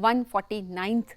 149th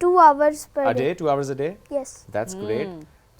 2 hours per day. 2 hours a day? Yes. That's great.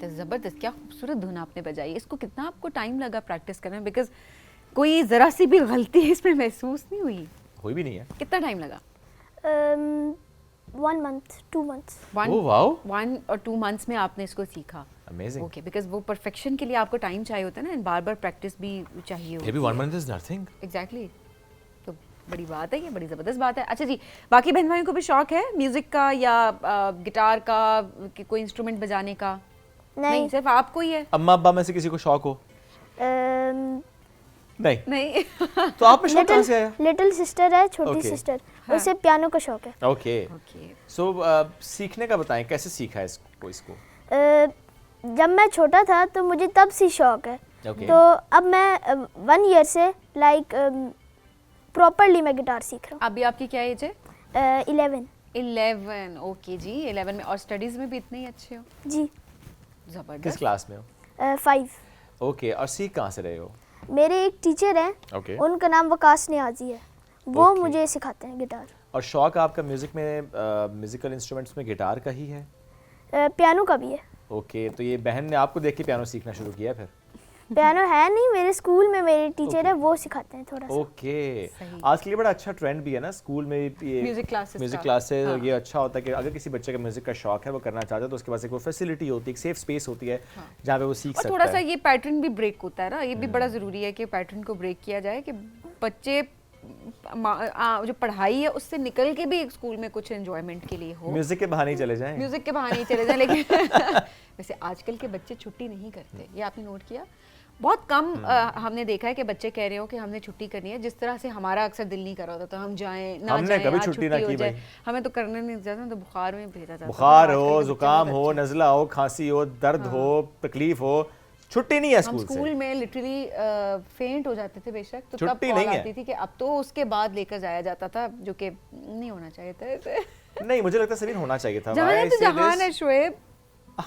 بات ہے, زبردست, کیا خوبصورت دھن آپ نے بجائی. اس کو کتنا آپ کو ٹائم لگا پریکٹس کرنے میں, بیکاز کوئی ذرا سی بھی غلطی اس میں محسوس نہیں ہوئی؟ ہوئی بھی نہیں ہے. کتنا ٹائم لگا؟ 1 month, 2 months. Oh, wow. 1 or 2 months میں آپ نے اس کو سیکھا. Amazing. اوکے, بیکاز وہ پرفیکشن کے لیے آپ کو ٹائم چاہیے ہوتا ہے نا, بار بار پریکٹس بھی چاہیے ہوتی ہے. Maybe 1 month is nothing. Exactly, تو بڑی بات ہے, یہ بڑی زبردست بات ہے. اچھا جی, باقی بہن بھائیوں کو بھی شوق ہے میوزک کا یا گٹار کا, کوئی انسٹرومنٹ بجانے کا؟ نہیں, صرف آپ کو ہی ہے. اماں ابا میں سے کسی کو شوق ہو؟ نہیں. تو آپ میں شوق کہاں سے آیا؟ لٹل سسٹر ہے, چھوٹی سسٹر, اسے پیانو کا شوق ہے. اوکے. سو سیکھنے کا بتائیں, کیسے سیکھا اس کو؟ جب میں چھوٹا تھا تو مجھے تب سے شوق ہے, تو اب میں 1 year سے لائک پراپرلی میں گٹار سیکھ رہا ہوں. ابھی آپ کی کیا ایج ہے؟ 11. اوکے جی, 11 میں. اور اسٹڈیز میں بھی اتنے ہی اچھے ہو؟ جی. زبردست. کس کلاس میں ہو؟ 5. اوکے. اور سیکھ کہاں سے رہے ہو؟ میرے ایک ٹیچر ہیں, ان کا نام وقاص نیازی ہے, وہ مجھے سکھاتے ہیں گٹار. اور شوق آپ کا میوزک میں, میوزیکل انسٹرومنٹس میں گٹار کا ہی ہے؟ پیانو کا بھی ہے. اوکے. تو یہ بہن نے آپ کو دیکھ کے پیانو سیکھنا شروع کیا پھر؟ پیانو ہے نہیں, میرے اسکول میں میرے ٹیچر ہے, وہ سکھاتے ہیں تھوڑا سا. اوکے. آج کے لیے بڑا اچھا ٹرینڈ بھی ہے نا اسکول میں یہ میوزک کلاسز. یہ اچھا ہوتا ہے کہ اگر کسی بچے کا میوزک کا شوق ہے, وہ کرنا چاہتا ہے, تو اس کے پاس ایک فیسلٹی ہوتی ہے, ایک سیف اسپیس ہوتی ہے جہاں پہ وہ سیکھ سکتا ہے. تھوڑا سا یہ پیٹرن بھی بریک ہوتا ہے نا, یہ بھی بڑا ضروری ہے کہ پیٹرن کو بریک کیا جائے, کہ بچے جو پڑھائی ہے اس سے نکل کے بھی اسکول میں کچھ انجوائمنٹ کے لیے ہو. میوزک کے بہانے ہی چلے جائیں. لیکن ویسے آج کل کے بچے چھٹی نہیں کرتے, یہ آپ نے نوٹ کیا؟ بہت کم ہم نے دیکھا ہے کہ بچے کہہ رہے ہو کہ ہم نے چھٹی کرنی ہے, جس طرح سے ہمارا اکثر دل نہیں کر رہا ہوتا تو ہم جائیں نہ جائیں, کبھی چھٹی نہ کی بھائی. ہمیں تو کرنے نہیں جاتا, تو بخار میں بھیجا جاتا. بخار ہو, زکام ہو, نزلہ ہو, کھانسی ہو, درد ہو, تکلیف ہو, چھٹی نہیں ہے اسکول سے. اسکول میں لٹرلی فینٹ ہو جاتے تھے بے شک, تو تب کال آتی تھی کہ اب تو اس کے بعد لے کر جایا جاتا تھا, جو کہ نہیں ہونا چاہیے تھا. نہیں, مجھے لگتا ہے سبھی ہونا چاہیے تھا. جہان ہے شعیب.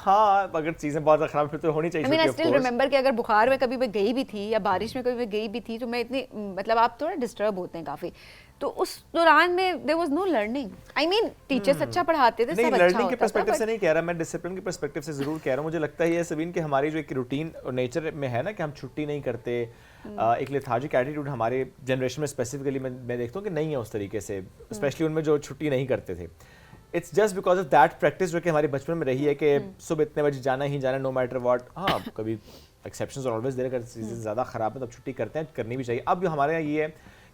ہاں, اگر چیزیں بہت خراب پھر تو ہونی چاہیے. میں اسٹل ریممبر کہ اگر بخار میں کبھی میں گئی بھی تھی یا بارش میں کبھی میں گئی بھی تھی, تو میں اتنی, مطلب آپ تھوڑا ڈسٹرب ہوتے ہیں کافی, تو اس دوران میں there was no learning. I mean teachers اچھا پڑھاتے تھے, سب اچھا ہوتا تھا. لرننگ کے پرسپیکٹیو سے نہیں کہہ رہا میں, ڈسپلن کے پرسپیکٹیو سے ضرور کہہ رہا ہوں. مجھے لگتا ہے یہ سبین کہ ہماری جو ایک روٹین اور نیچر میں ہے نا کہ ہم چھٹی نہیں کرتے, ایک لیتھارجک ایٹیٹیوڈ ہمارے جنریشن میں اسپیسیفکلی میں دیکھتا ہوں کہ نہیں ہے اس طریقے سے, اسپیشلی ان میں جو چھٹی نہیں کرتے تھے. It's just because of that practice جو کہ ہمارے بچپن میں رہی ہے کہ صبح اتنے بجے جانا ہی جانا, نو میٹر واٹ. ہاں, کبھی ایکسیپشنز اور آلویز دیر, اگر چیزیں زیادہ خراب ہیں تب چھٹی کرتے ہیں, کرنی بھی چاہیے. اب ہمارے یہاں یہ ہے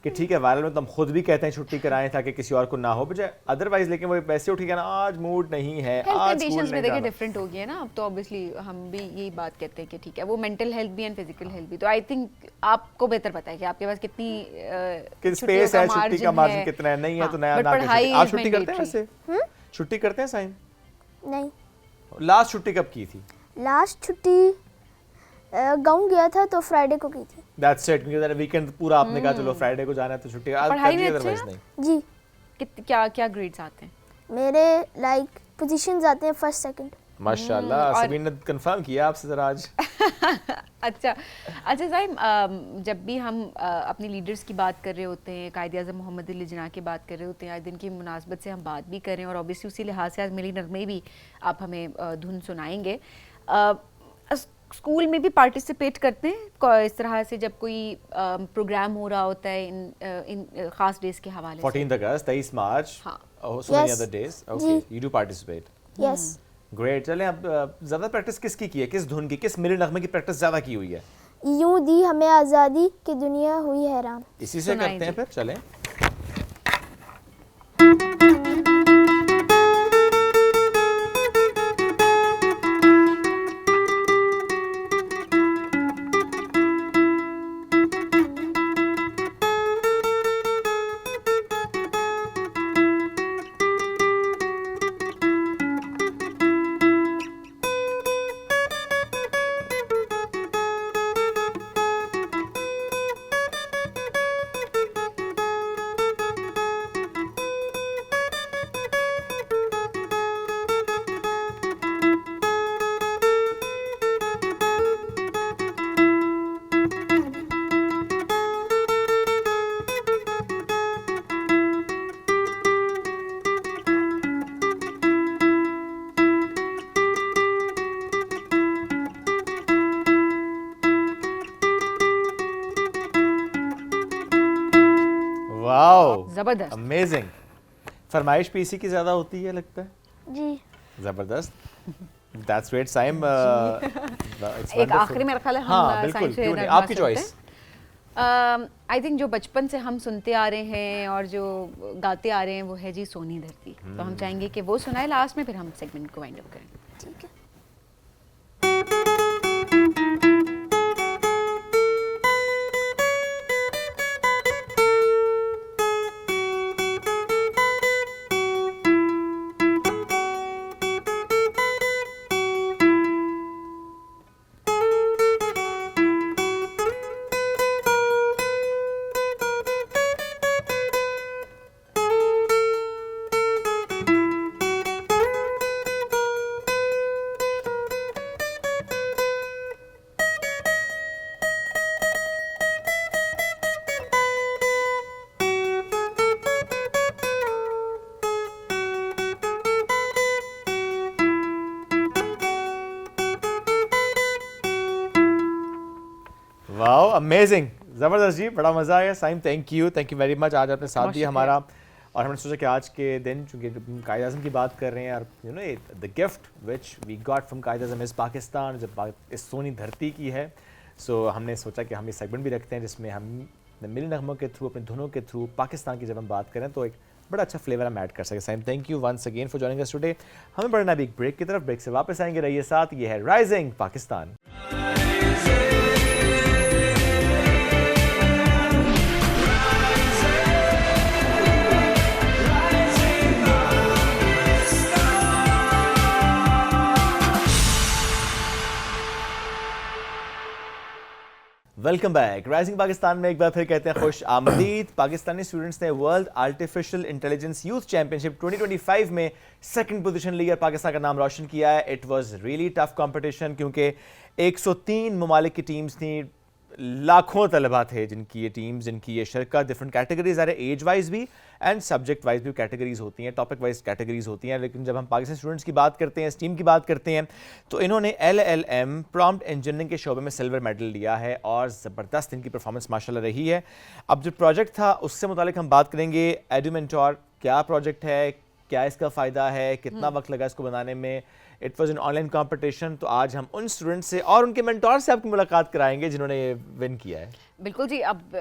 کہ ٹھیک ہے وائرل میں تو ہم خود بھی کہتے ہیں چھٹی کرائیں تاکہ کسی اور کو نہ ہو بجائے ادروائز, لیکن وہ ویسے اٹھ گیا نا, آج موڈ نہیں ہے, آج اسکول نہیں جانا. ڈفرینٹ ہو گیا نا اب تو, obviously ہم بھی یہی بات کہتے ہیں کہ ٹھیک ہے وہ مینٹل ہیلتھ بھی اینڈ فزیکل ہیلتھ بھی. تو آئی تھنک آپ کو بہتر پتا ہے کہ آپ کے پاس کتنی اسپیس ہے, چھٹی کا مارجن کتنا ہے. نہیں ہے تو نیا نہ کر. آپ چھٹی کرتے ہیں ویسے؟ چھٹی کرتے ہیں سائن؟ نہیں. لاسٹ چھٹی کب کی تھی؟ لاسٹ چھٹی گاؤں گیا تھا تو فرائیڈے کو کی تھی. دیٹس اٹ, کیونکہ ویکنڈ پورا آپ نے کہا چلو فرائیڈے کو جانا ہے تو چھٹی. پڑھائی میں ادروائز نہیں. جی. کیا کیا گریڈز آتے ہیں؟ میرے لائک پوزیشنز آتے ہیں 1st 2nd. ماشاءاللہ, سبین نے کنفرم کیا آپ سے ذرا آج. اچھا صاحب, جب بھی ہم اپنی لیڈرز کی بات کر رہے ہوتے ہیں, قائد اعظم محمد علی جناح کی بات کر رہے ہوتے ہیں, آج دن کی مناسبت سے ہم بات بھی کریں, اور اوبیسلی اسی لحاظ سے آج ملی نغمے بھی آپ ہمیں دھن سنائیں گے. اسکول میں بھی پارٹیسپیٹ کرتے ہیں اس طرح سے جب کوئی پروگرام ہو رہا ہوتا ہے ان خاص ڈیز کے حوالے سے؟ 14 اگست, 23 March, so many other days. Okay, you do participate. Yes. Great. چلیں, اب زیادہ پریکٹس کس کی ہے, کس دھن کی, کس ملی نغمے کی پریکٹس زیادہ کی ہوئی ہے؟ یوں دی ہمیں آزادی کہ دنیا ہوئی حیران. اسی سے کرتے ہیں پھر. چلیں. واو, زبردست. امیزنگ. فرمائش بھی اسی کی زیادہ ہوتی ہے لگتا ہے. جی. زبردست. That's great. سائم ایک آخری میرا خیال ہے ہاں بالکل, کیوں نہیں, آپ کی چوائس. آئی تھنک جو بچپن سے ہم سنتے آ رہے ہیں اور جو گاتے آ رہے ہیں وہ ہے جی سونی دھرتی. تو ہم چاہیں گے کہ وہ سنائے لاسٹ میں, پھر ہم سیگمنٹ کو وائنڈ اپ کریں. ٹھیک ہے. واو, امیزنگ, زبردست جی, بڑا مزہ آیا. سائم تھینک یو ویری مچ, آج آپ نے ساتھ دیا ہمارا. اور ہم نے سوچا کہ آج کے دن چونکہ قائد اعظم کی بات کر رہے ہیں, اور you know the gift which we got from Quaid Azam از پاکستان, جب بات اس سونی دھرتی کی ہے, سو ہم نے سوچا کہ ہم یہ سیگمنٹ بھی رکھتے ہیں جس میں ہم ملی نغموں کے تھرو, اپنے دھنوں کے تھرو پاکستان کی جب ہم بات کریں تو ایک بڑا اچھا فلیور ہم ایڈ کر سکیں. Saim thank you once again for joining us today. ہمیں بڑھنا بھی ایک بریک کی طرف, بریک سے واپس آئیں گے, رہیے ساتھ. یہ ہے Rising Pakistan. Welcome back. Rising Pakistan میں ایک بار پھر کہتے ہیں خوش آمدید. پاکستانی اسٹوڈنٹس نے world artificial intelligence youth championship 2025 میں سیکنڈ پوزیشن لی اور پاکستان کا نام روشن کیا ہے. It was really tough competition کیونکہ 103 ممالک کی ٹیمز تھیں, لاکھوں طلباء تھے جن کی یہ ٹیمز, جن کی یہ شرکت. ڈفرنٹ کیٹیگریز آ رہے, ایج وائز بھی اینڈ سبجیکٹ وائز بھی کیٹیگریز ہوتی ہیں, ٹاپک وائز کیٹیگریز ہوتی ہیں. لیکن جب ہم پاکستانی اسٹوڈنٹس کی بات کرتے ہیں, اس ٹیم کی بات کرتے ہیں, تو انہوں نے LLM پرامپٹ انجینئرنگ کے شعبے میں سلور میڈل لیا ہے اور زبردست ان کی پرفارمنس ماشاءاللہ رہی ہے. اب جو پروجیکٹ تھا اس سے متعلق ہم بات کریں گے. ایڈو مینٹور کیا پروجیکٹ ہے, کیا اس کا فائدہ ہے, کتنا وقت لگا اس کو بنانے میں. It was an on line competition. تو آج ہم ان اسٹوڈنٹ سے اور ان کے مینٹور سے آپ کی ملاقات کرائیں گے جنہوں نے یہ ون کیا ہے. بالکل جی. اب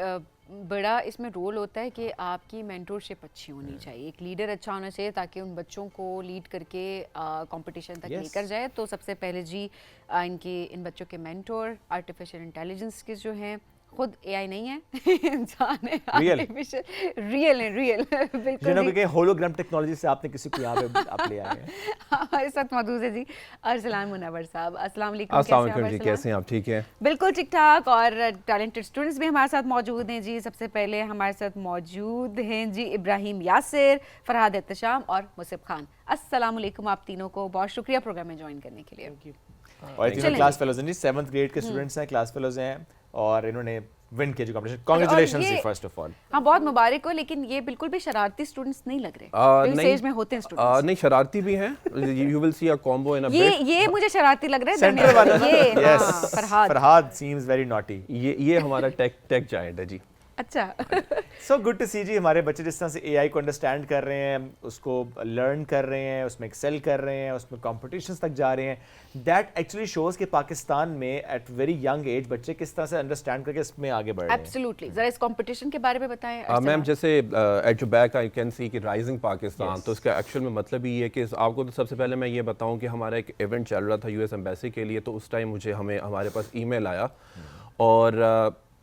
بڑا اس میں رول ہوتا ہے کہ آپ کی مینٹورشپ اچھی ہونی چاہیے, ایک لیڈر اچھا ہونا چاہیے تاکہ ان بچوں کو لیڈ کر کے کمپٹیشن تک لے کر جائے. تو سب سے پہلے جی ان بچوں کے مینٹور آرٹیفیشیل انٹیلیجنس کے جو ہیں, خود اے آئی نہیں ہے, انسان ہے, آرٹیفیشل ریئل ہے, ریئل بالکل. جنہوں کہ ہولوگرام ٹیکنالوجی سے آپ نے کسی کو یہاں پہ آپ لے آئے ہیں. ہمارے ساتھ موجود ہے جی ارسلان منور صاحب. السلام علیکم. السلام علیکم جی, کیسے ہیں آپ؟ ٹھیک ہے, بالکل ٹھیک ٹھاک. اور ٹیلنٹڈ اسٹوڈنٹس بھی ہمارے ساتھ موجود ہیں جی. سب سے پہلے ہمارے ساتھ موجود ہیں جی ابراہیم یاسر, فرحاد احتشام اور مصعب خان. السلام علیکم آپ تینوں کو, بہت شکریہ پروگرام میں جوائن کرنے کے لیے. اور تینوں کلاس فیلوز ہیں جی, 7th گریڈ کے اسٹوڈنٹس ہیں, کلاس فیلوز ہیں, اور انہوں نے ون کیا جو کمپٹیشن. کانگریچولیشنز جی فرسٹ آف آل. ہاں بہت مبارک ہو, لیکن یہ بالکل بھی شرارتی اسٹوڈنٹس نہیں لگ رہے جو اسٹیج میں ہوتے ہیں اسٹوڈنٹس. نہیں شرارتی بھی ہیں, you will see a combo in a bit. یہ مجھے شرارتی لگ رہا ہے سینٹر والا. Yes, Farhad seems very naughty. یہ ہمارا ٹیک جائنٹ ہے جی. اچھا, سو گڈ ٹو سی جی. ہمارے بچے جس طرح سے اے آئی کو انڈرسٹینڈ کر رہے ہیں, اس کو لرن کر رہے ہیں, اس میں ایکسیل کر رہے ہیں, اس میں کمپٹیشنز تک جا رہے ہیں, دیٹ ایکچولی شوز کہ پاکستان میں ایٹ ویری ینگ ایج بچے کس طرح سے انڈرسٹینڈ کر کے اس میں آگے بڑھ رہے ہیں. ایبسلیوٹلی. ذرا اس کمپٹیشن کے بارے میں بتائیں. میم جیسے at your back I can see کہ رائزنگ پاکستان, تو اس کا ایکچوئل میں مطلب یہ ہے کہ آپ کو تو سب سے پہلے میں یہ بتاؤں کہ ہمارا ایک ایونٹ چل رہا تھا US ایمبیسی کے لیے. تو اس ٹائم ہمارے پاس ای میل آیا اور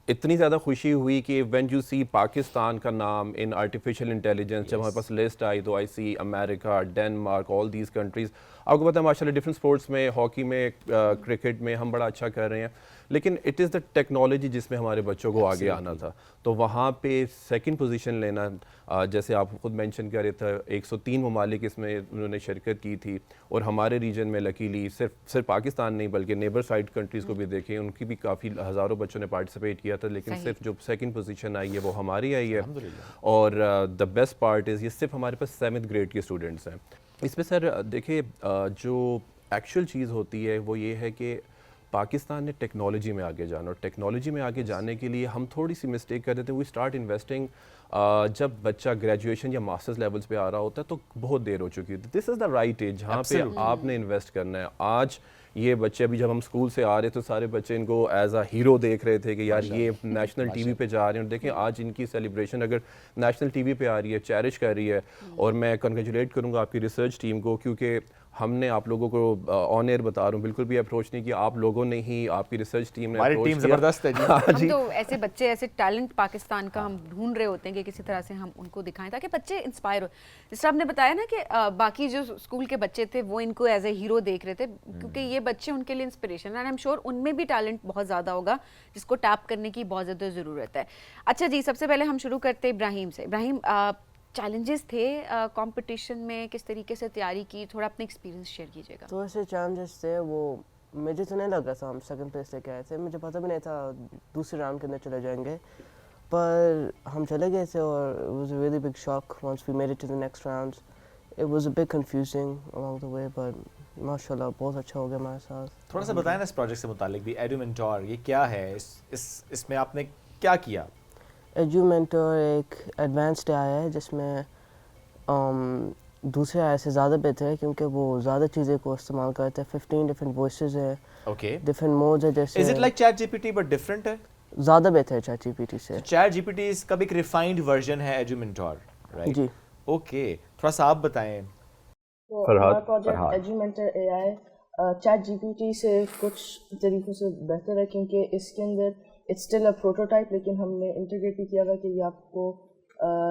اتنی زیادہ خوشی ہوئی کہ وین یو سی پاکستان کا نام ان آرٹیفیشیل انٹیلیجنس, جب ہمارے پاس لسٹ آئی تو آئی سی امریکہ, ڈینمارک, آل دیز کنٹریز. آپ کو پتہ ہے ماشاء اللہ ڈفرنٹ اسپورٹس میں, ہاکی میں, کرکٹ میں ہم بڑا اچھا کر رہے ہیں, لیکن اٹ از دا ٹیکنالوجی جس میں ہمارے بچوں کو آگے آنا تھا. تو وہاں پہ سیکنڈ پوزیشن لینا, جیسے آپ خود مینشن کر رہے تھے 103 ممالک اس میں انہوں نے شرکت کی تھی, اور ہمارے ریجن میں لکیلی صرف پاکستان نہیں بلکہ نیبر سائڈ کنٹریز کو بھی دیکھیں, ان کی بھی کافی ہزاروں بچوں نے پارٹیسپیٹ کیا تھا, لیکن صرف جو سیکنڈ پوزیشن آئی ہے وہ ہماری آئی ہے. اور دا بیسٹ پارٹ از یہ صرف ہمارے پاس 7th گریڈ کے اسٹوڈنٹس ہیں. اس میں سر دیکھیں جو ایکچوئل چیز ہوتی ہے وہ یہ ہے کہ پاکستان نے ٹیکنالوجی میں آگے جانا، اور ٹیکنالوجی میں آگے جانے کے لیے ہم تھوڑی سی مسٹیک کر دیتے ہیں. وی اسٹارٹ انویسٹنگ جب بچہ گریجویشن یا ماسٹرز لیولس پہ آ رہا ہوتا ہے تو بہت دیر ہو چکی ہوتی ہے. دس از دا رائٹ ایج جہاں پہ آپ نے انویسٹ کرنا ہے. آج یہ بچے ابھی جب ہم اسکول سے آ رہے تو سارے بچے ان کو ایز اے ہیرو دیکھ رہے تھے کہ یار یہ نیشنل ٹی وی پہ جا رہے ہیں, اور دیکھیں آج ان کی سیلیبریشن اگر نیشنل ٹی وی پہ آ رہی ہے, چیرش کر رہی ہے. اور میں کنگریچولیٹ کروں گا آپ کی ریسرچ ٹیم کو, کیونکہ ہم نے آپ لوگوں کو آن ایئر بتا رہا ہوں بالکل بھی اپروچ نہیں کیا, آپ لوگوں نے ہی, آپ کی ریسرچ ٹیم نے ہماری ٹیم زبردست ہے جی. ہم تو ایسے بچے, ایسے ٹیلنٹ پاکستان کا ہم ڈھونڈ رہے ہوتے ہیں کہ کسی طرح سے ہم ان کو دکھائیں تاکہ بچے انسپائر ہو. جس طرح آپ نے بتایا نا کہ باقی جو اسکول کے بچے تھے وہ ان کو ایز اے ہیرو دیکھ رہے تھے, کیونکہ یہ بچے ان کے لیے انسپریشن ہے, اینڈ آئی ایم شیور ان میں بھی ٹیلنٹ بہت زیادہ ہوگا جس کو ٹیپ کرنے کی بہت زیادہ ضرورت ہے. اچھا جی, سب سے پہلے ہم شروع کرتے ابراہیم سے. ابراہیم, چیلنجز تھے کمپٹیشن میں, کس طریقے سے تیاری کی, تھوڑا اپنے ایکسپیرینس شیئر کیجیے گا. تو ایسے چیلنجز تھے, وہ مجھے تو نہیں لگا تھا ہم سیکنڈ پلیس لے کے آئے تھے, مجھے پتہ بھی نہیں تھا دوسرے راؤنڈ کے اندر چلے جائیں گے, پر ہم چلے گئے تھے اور it was a very big shock once we made it to the next round. It was a big confusing along the way, but ماشاء اللہ بہت اچھا ہو گیا ہمارے ساتھ. تھوڑا سا بتائیں نا اس پروجیکٹ سے متعلق بھی, ایڈو مینٹور یہ کیا ہے, اس میں آپ نے کیا کیا؟ ایڈو مینٹور ایک ایڈوانسڈ آیا ہے جس میں دوسرے آئے سے زیادہ بہتر ہے, کیونکہ وہ زیادہ چیزیں کو استعمال کرتے ہیں. 15 ڈفرینٹ وائسز ہیں, اوکے, ڈفرینٹ موڈز ہیں. جیسے is it like chat G P T but different ہے؟ زیادہ بہتر ہے چیٹ جی پی ٹی سے. چیٹ جی پی ٹی کا بھی ایک ریفائنڈ ورژن ہے ایڈو مینٹور, رائٹ؟ جی. اوکے, تھوڑا سا آپ بتائیں. ہمارا project EduMentor AI chat G P T سے کچھ طریقوں سے بہتر ہے, کیونکہ اس کے اندر اٹس اسٹل اے پروٹوٹائپ, لیکن ہم نے انٹیگریٹ بھی کیا ہوا کہ یہ آپ کو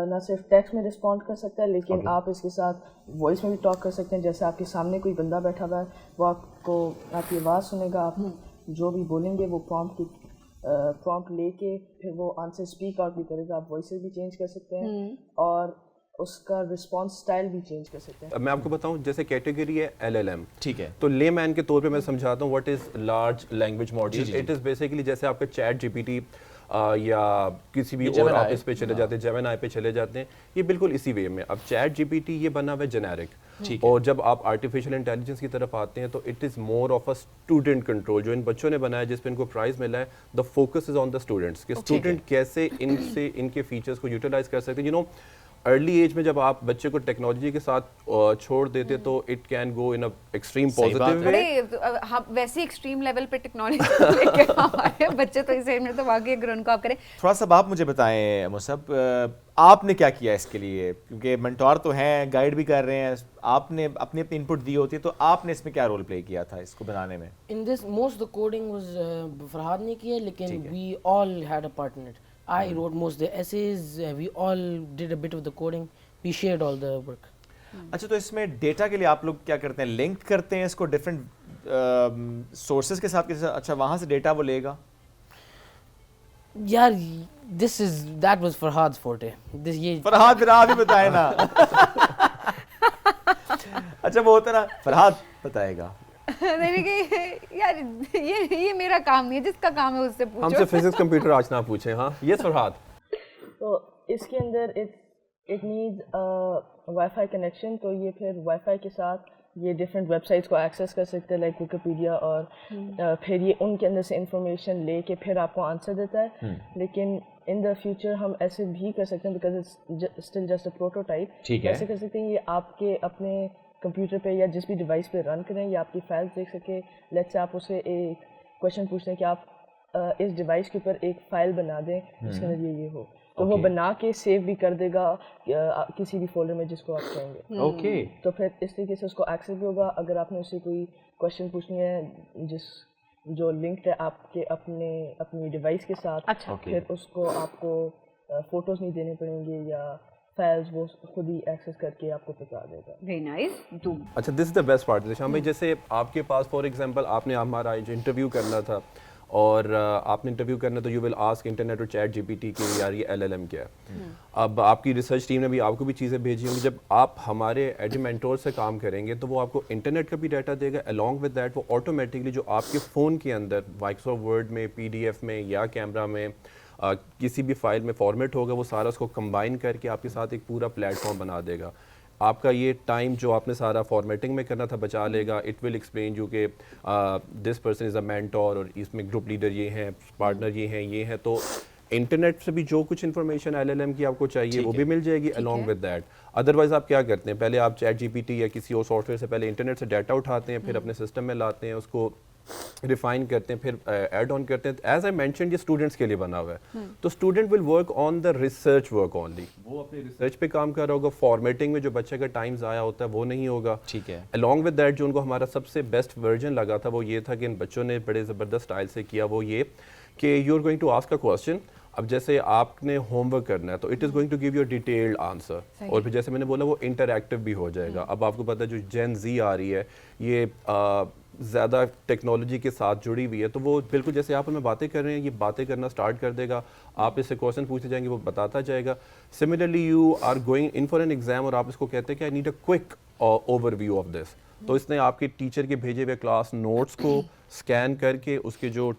نہ صرف ٹیکسٹ میں رسپونڈ کر سکتا ہے, لیکن آپ اس کے ساتھ وائس میں بھی ٹاک کر سکتے ہیں. جیسے آپ کے سامنے کوئی بندہ بیٹھا ہوا ہے, وہ آپ کو آپ کی آواز سنے گا, آپ جو بھی بولیں گے وہ پرومپٹ لے کے پھر وہ آنسر اسپیک آؤٹ بھی کرے گا. آپ وائسز بھی چینج کر سکتے ہیں اور اس کا رسپانس اسٹائل بھی چینج کر سکتے ہیں. میں آپ کو بتاؤں, جیسے کیٹیگری ہے LLM, ٹھیک ہے, تو لے مین کے طور پہ میں سمجھاتا ہوں what is large language model. It is basically جیسے آپ کا چیٹ جی پی ٹی یا کسی بھی اور آپ اس پہ چلے جاتے ہیں, جیمنائی پہ چلے جاتے ہیں, یہ بالکل اسی وے میں. اب چیٹ جی پی ٹی یہ بنا ہوا ہے جنیرک, اور جب آپ آرٹیفیشیل انٹیلیجنس کی طرف آتے ہیں تو it is more of a student control. جو ان بچوں نے بنایا جس پہ ان کو پرائز ملا ہے, the focus is on the students, کہ اسٹوڈنٹ کیسے ان کے فیچرس کو یوٹیلائز کر سکتے ہیں. یو نو ارلی ایج میں جب آپ بچے کو ٹیکنالوجی کے ساتھ چھوڑ دیتے تو it can go in extreme positive way. ویسے ایکسٹریم لیول پہ ٹیکنالوجی لے کے ہمارے بچے تو اس ایج میں تو واقعی اگر ان کو آپ کریں. تھوڑا سا آپ مجھے بتائیں مصعب, آپ نے کیا کیا اس کے لیے, کیونکہ مینٹور تو ہیں, گائیڈ بھی کر رہے ہیں, آپ نے اپنی ان پٹ دی ہوتی ہے, تو آپ نے اس میں کیا رول پلے کیا تھا اس کو بنانے میں؟ In this, most of the coding was Farhad نے کیا, لیکن we all had a part in it. I wrote most of the essays, we all did a bit of the coding, we shared all the work. اچھا, تو اس میں data کے لیے آپ لوگ کیا کرتے ہیں, لنک کرتے ہیں اس کو ڈفرینٹ سورسز کے ساتھ, اچھا وہاں سے ڈیٹا وہ لے گا؟ یار that was فرحاد's forte. فرحاد پھر آپ ہی بتائیں نا. اچھا وہ ہوتا نا, فرحاد بتائے گا. یار یہ میرا کام نہیں ہے, جس کا کام ہے اس سے پوچھو. ہم سے فزکس کمپیوٹر آج نہ پوچھیں. ہاں یس فرحاد. تو اس کے اندر it need wifi connection, تو یہ پھر وائی فائی کے ساتھ یہ ڈفرینٹ ویب سائٹس کو ایکسیس کر سکتے ہیں, لائک ویکیپیڈیا, اور پھر یہ ان کے اندر سے انفارمیشن لے کے پھر آپ کو آنسر دیتا ہے. لیکن ان دا فیوچر ہم ایسے بھی کر سکتے ہیں, because it's still just a prototype. ایسے کر سکتے ہیں یہ آپ کے اپنے کمپیوٹر پہ یا جس بھی ڈیوائس پہ رن کریں, یا آپ کی فائلس دیکھ سکے. لیٹس سے آپ اسے ایک کویشچن پوچھتے ہیں کہ آپ اس ڈیوائس کے اوپر ایک فائل بنا دیں جس کے اندر یہ ہو, تو وہ بنا کے سیو بھی کر دے گا کسی بھی فولڈر میں جس کو آپ کہیں گے. اوکے, تو پھر اس طریقے سے اس کو ایکسیس بھی ہوگا. اگر آپ نے اسے کوئی کویشچن پوچھنی ہے جو لنکڈ ہے آپ کے اپنی ڈیوائس کے ساتھ, پھر اس کو آپ کو فوٹوز نہیں دینے پڑیں گے یا فائلز, وہ خود ہی ایکسیس کر کے آپ کو بتا دے گا. Very nice. اچھا, دس از دا بیسٹ پارٹ. شام بھائی, جیسے آپ کے پاس فار ایگزامپل آپ نے ہمارا انٹرویو کرنا تھا, اور آپ نے انٹرویو کرنا تو یو ول آسک انٹرنیٹ اور چیٹ جی پی ٹی کہ یار یہ LLM کیا ہے. اب آپ کی ریسرچ ٹیم نے بھی آپ کو بھی چیزیں بھیجی ہوں گی. جب آپ ہمارے ایڈو مینٹور سے کام کریں گے تو وہ آپ کو انٹرنیٹ کا بھی ڈیٹا دے گا, along with that وہ آٹومیٹکلی جو آپ کے فون کے اندر مائکروسافٹ ورڈ میں, PDF میں یا کیمرا میں کسی بھی فائل میں فارمیٹ ہوگا, وہ سارا اس کو کمبائن کر کے آپ کے ساتھ ایک پورا پلیٹ فارم بنا دے گا. آپ کا یہ ٹائم جو آپ نے سارا فارمیٹنگ میں کرنا تھا بچا لے گا. اٹ ول ایکسپلین یو کہ this person is a mentor اور اس میں گروپ لیڈر یہ ہیں, پارٹنر یہ ہیں. تو انٹرنیٹ سے بھی جو کچھ انفارمیشن LLM کی آپ کو چاہیے وہ بھی مل جائے گی along with that. ادروائز آپ کیا کرتے ہیں, پہلے آپ چیٹ GPT یا کسی اور سافٹ ویئر سے پہلے انٹرنیٹ سے ڈیٹا اٹھاتے ہیں, پھر اپنے سسٹم میں لاتے ہیں, اس کو ریفائن کرتے ہیں, پھر ایڈ آن کرتے ہیں. ایز آئی مینشنڈ یہ اسٹوڈنٹس کے لیے بنا ہوا ہے, تو student will work on the research work only. وہ اپنی ریسرچ پہ کام کر رہا ہوگا, فارمیٹنگ میں جو بچے کا ٹائم ضائع ہوتا ہے وہ نہیں ہوگا. ٹھیک ہے. along with that جو ان کو ہمارا سب سے بیسٹ ورژن لگا تھا وہ یہ تھا کہ ان بچوں نے بڑے زبردست اسٹائل سے کیا, وہ یہ کہ you are going to ask a question. اب جیسے آپ نے ہوم ورک کرنا ہے تو it is going to give you a detailed answer, اور پھر جیسے میں نے بولا وہ انٹریکٹیو بھی ہو جائے گا. اب آپ کو پتہ ہے جو جین زی آ رہی ہے یہ زیادہ ٹیکنالوجی کے ساتھ جڑی ہوئی ہے, تو وہ بالکل جیسے آپ ہمیں باتیں کر رہے ہیں یہ باتیں کرنا سٹارٹ کر دے گا. آپ اس سے کویشچن پوچھتے جائیں گے وہ بتاتا جائے گا. Similarly you are going in for an exam اور آپ اس کو کہتے ہیں کہ I need a quick overview of this, تو اس نے آپ کے ٹیچر کے بھیجے ہوئے کلاس نوٹس کو اسکین کر کے اس کے جو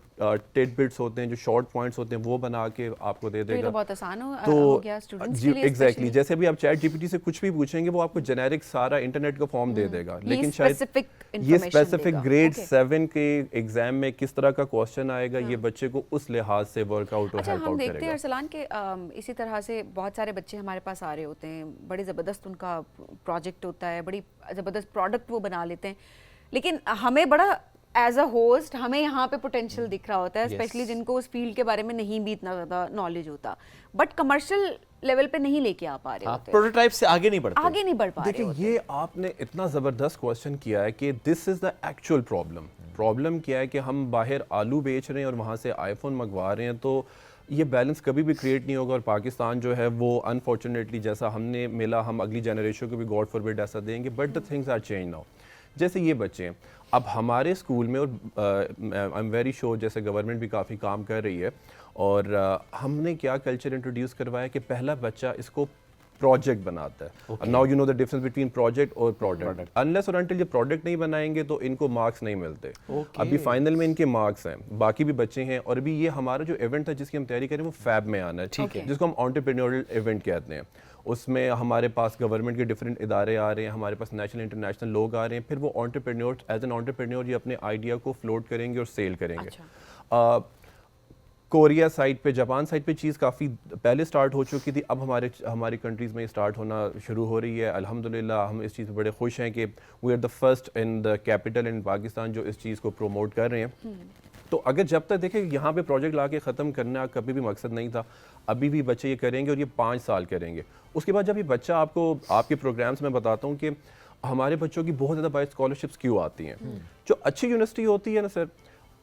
ٹیڈ بٹس ہوتے ہیں, جو شارٹ پوائنٹس ہوتے ہیں, وہ بنا کے آپ کو دے دے گا. بہت آسان ہو تو گیا اسٹوڈنٹس جی ایگزیکٹلی, جیسے بھی آپ چیٹ GPT سے کچھ بھی پوچھیں گے وہ آپ کو جنیرک سارا انٹرنیٹ کا فارم دے دے گا. لیکن شاید یہ اسپیسیفک گریڈ 7 کے ایگزام میں کس طرح کا کوسچن آئے گا یہ بچے کو اس لحاظ سے ورک آؤٹ اور ہیلپ آؤٹ کرے گا. ہم دیکھتے ہیں ارسلان کہ اسی طرح سے بہت سارے بچے ہمارے پاس آ رہے ہوتے ہیں, بڑے زبردست ان کا پروجیکٹ ہوتا ہے, بڑی زبردست پروڈکٹ وہ بنا لیتے ہیں, لیکن ہمیں بڑا ایز اے ہوسٹ ہمیں یہاں پہ پوٹینشیل دکھ رہا ہوتا ہے, اسپیشلی جن کو اس فیلڈ کے بارے میں نہیں بھی اتنا زیادہ نالج ہوتا, بٹ کمرشل لیول پہ نہیں لے کے آ پا رہے ہوتے, پروٹوٹائپ سے آگے نہیں بڑھ پا رہے. دیکھیں یہ آپ نے اتنا زبردست کوسچن کیا ہے کہ دس از دا ایکچوئل پرابلم. پرابلم کیا ہے کہ ہم باہر آلو بیچ رہے ہیں اور وہاں سے آئی فون منگوا رہے ہیں, تو یہ بیلنس کبھی بھی کریٹ نہیں ہوگا. اور پاکستان جو ہے وہ انفارچونیٹلی جیسا ہم نے ملا ہم اگلی جنریشن کو بھی گاڈ فاربڈ ایسا دیں گے, but the things are change now. جیسے یہ بچے ہیں اب ہمارے اسکول میں, اور آئی ایم ویری شیور جیسے گورنمنٹ بھی کافی کام کر رہی ہے, اور ہم نے کیا کلچر انٹروڈیوس کروایا کہ پہلا بچہ اس کو پروجیکٹ بناتا ہے. Now you know the difference between project اور پروڈکٹ. انلیس اور انٹل یہ پروڈکٹ نہیں بنائیں گے تو ان کو مارکس نہیں ملتے. ابھی فائنل میں ان کے مارکس ہیں, باقی بھی بچے ہیں. اور ابھی یہ ہمارا جو ایونٹ ہے جس کی ہم تیاری کریں وہ فیب میں آنا ہے, ٹھیک ہے, جس کو ہم انٹرپرینیورل ایونٹ کہتے ہیں. اس میں ہمارے پاس گورنمنٹ کے ڈفرینٹ ادارے آ رہے ہیں, ہمارے پاس نیشنل انٹرنیشنل لوگ آ رہے ہیں. پھر وہ انٹرپرینیور ایز این انٹرپرینیور یہ اپنے آئیڈیا کو فلوٹ کریں گے اور سیل کریں گے. کوریا سائٹ پہ, جاپان سائٹ پہ چیز کافی پہلے سٹارٹ ہو چکی تھی, اب ہماری کنٹریز میں سٹارٹ ہونا شروع ہو رہی ہے. الحمدللہ ہم اس چیز پہ بڑے خوش ہیں کہ we are the first in the capital in Pakistan جو اس چیز کو پروموٹ کر رہے ہیں. تو اگر جب تک دیکھیں یہاں پہ پروجیکٹ لا کے ختم کرنا کبھی بھی مقصد نہیں تھا, ابھی بھی بچے یہ کریں گے اور یہ 5 سال کریں گے. اس کے بعد جب یہ بچہ آپ کے پروگرامس میں بتاتا ہوں کہ ہمارے بچوں کی بہت زیادہ باہر اسکالرشپس کیوں آتی ہیں. جو اچھی یونیورسٹی ہوتی ہے نا سر,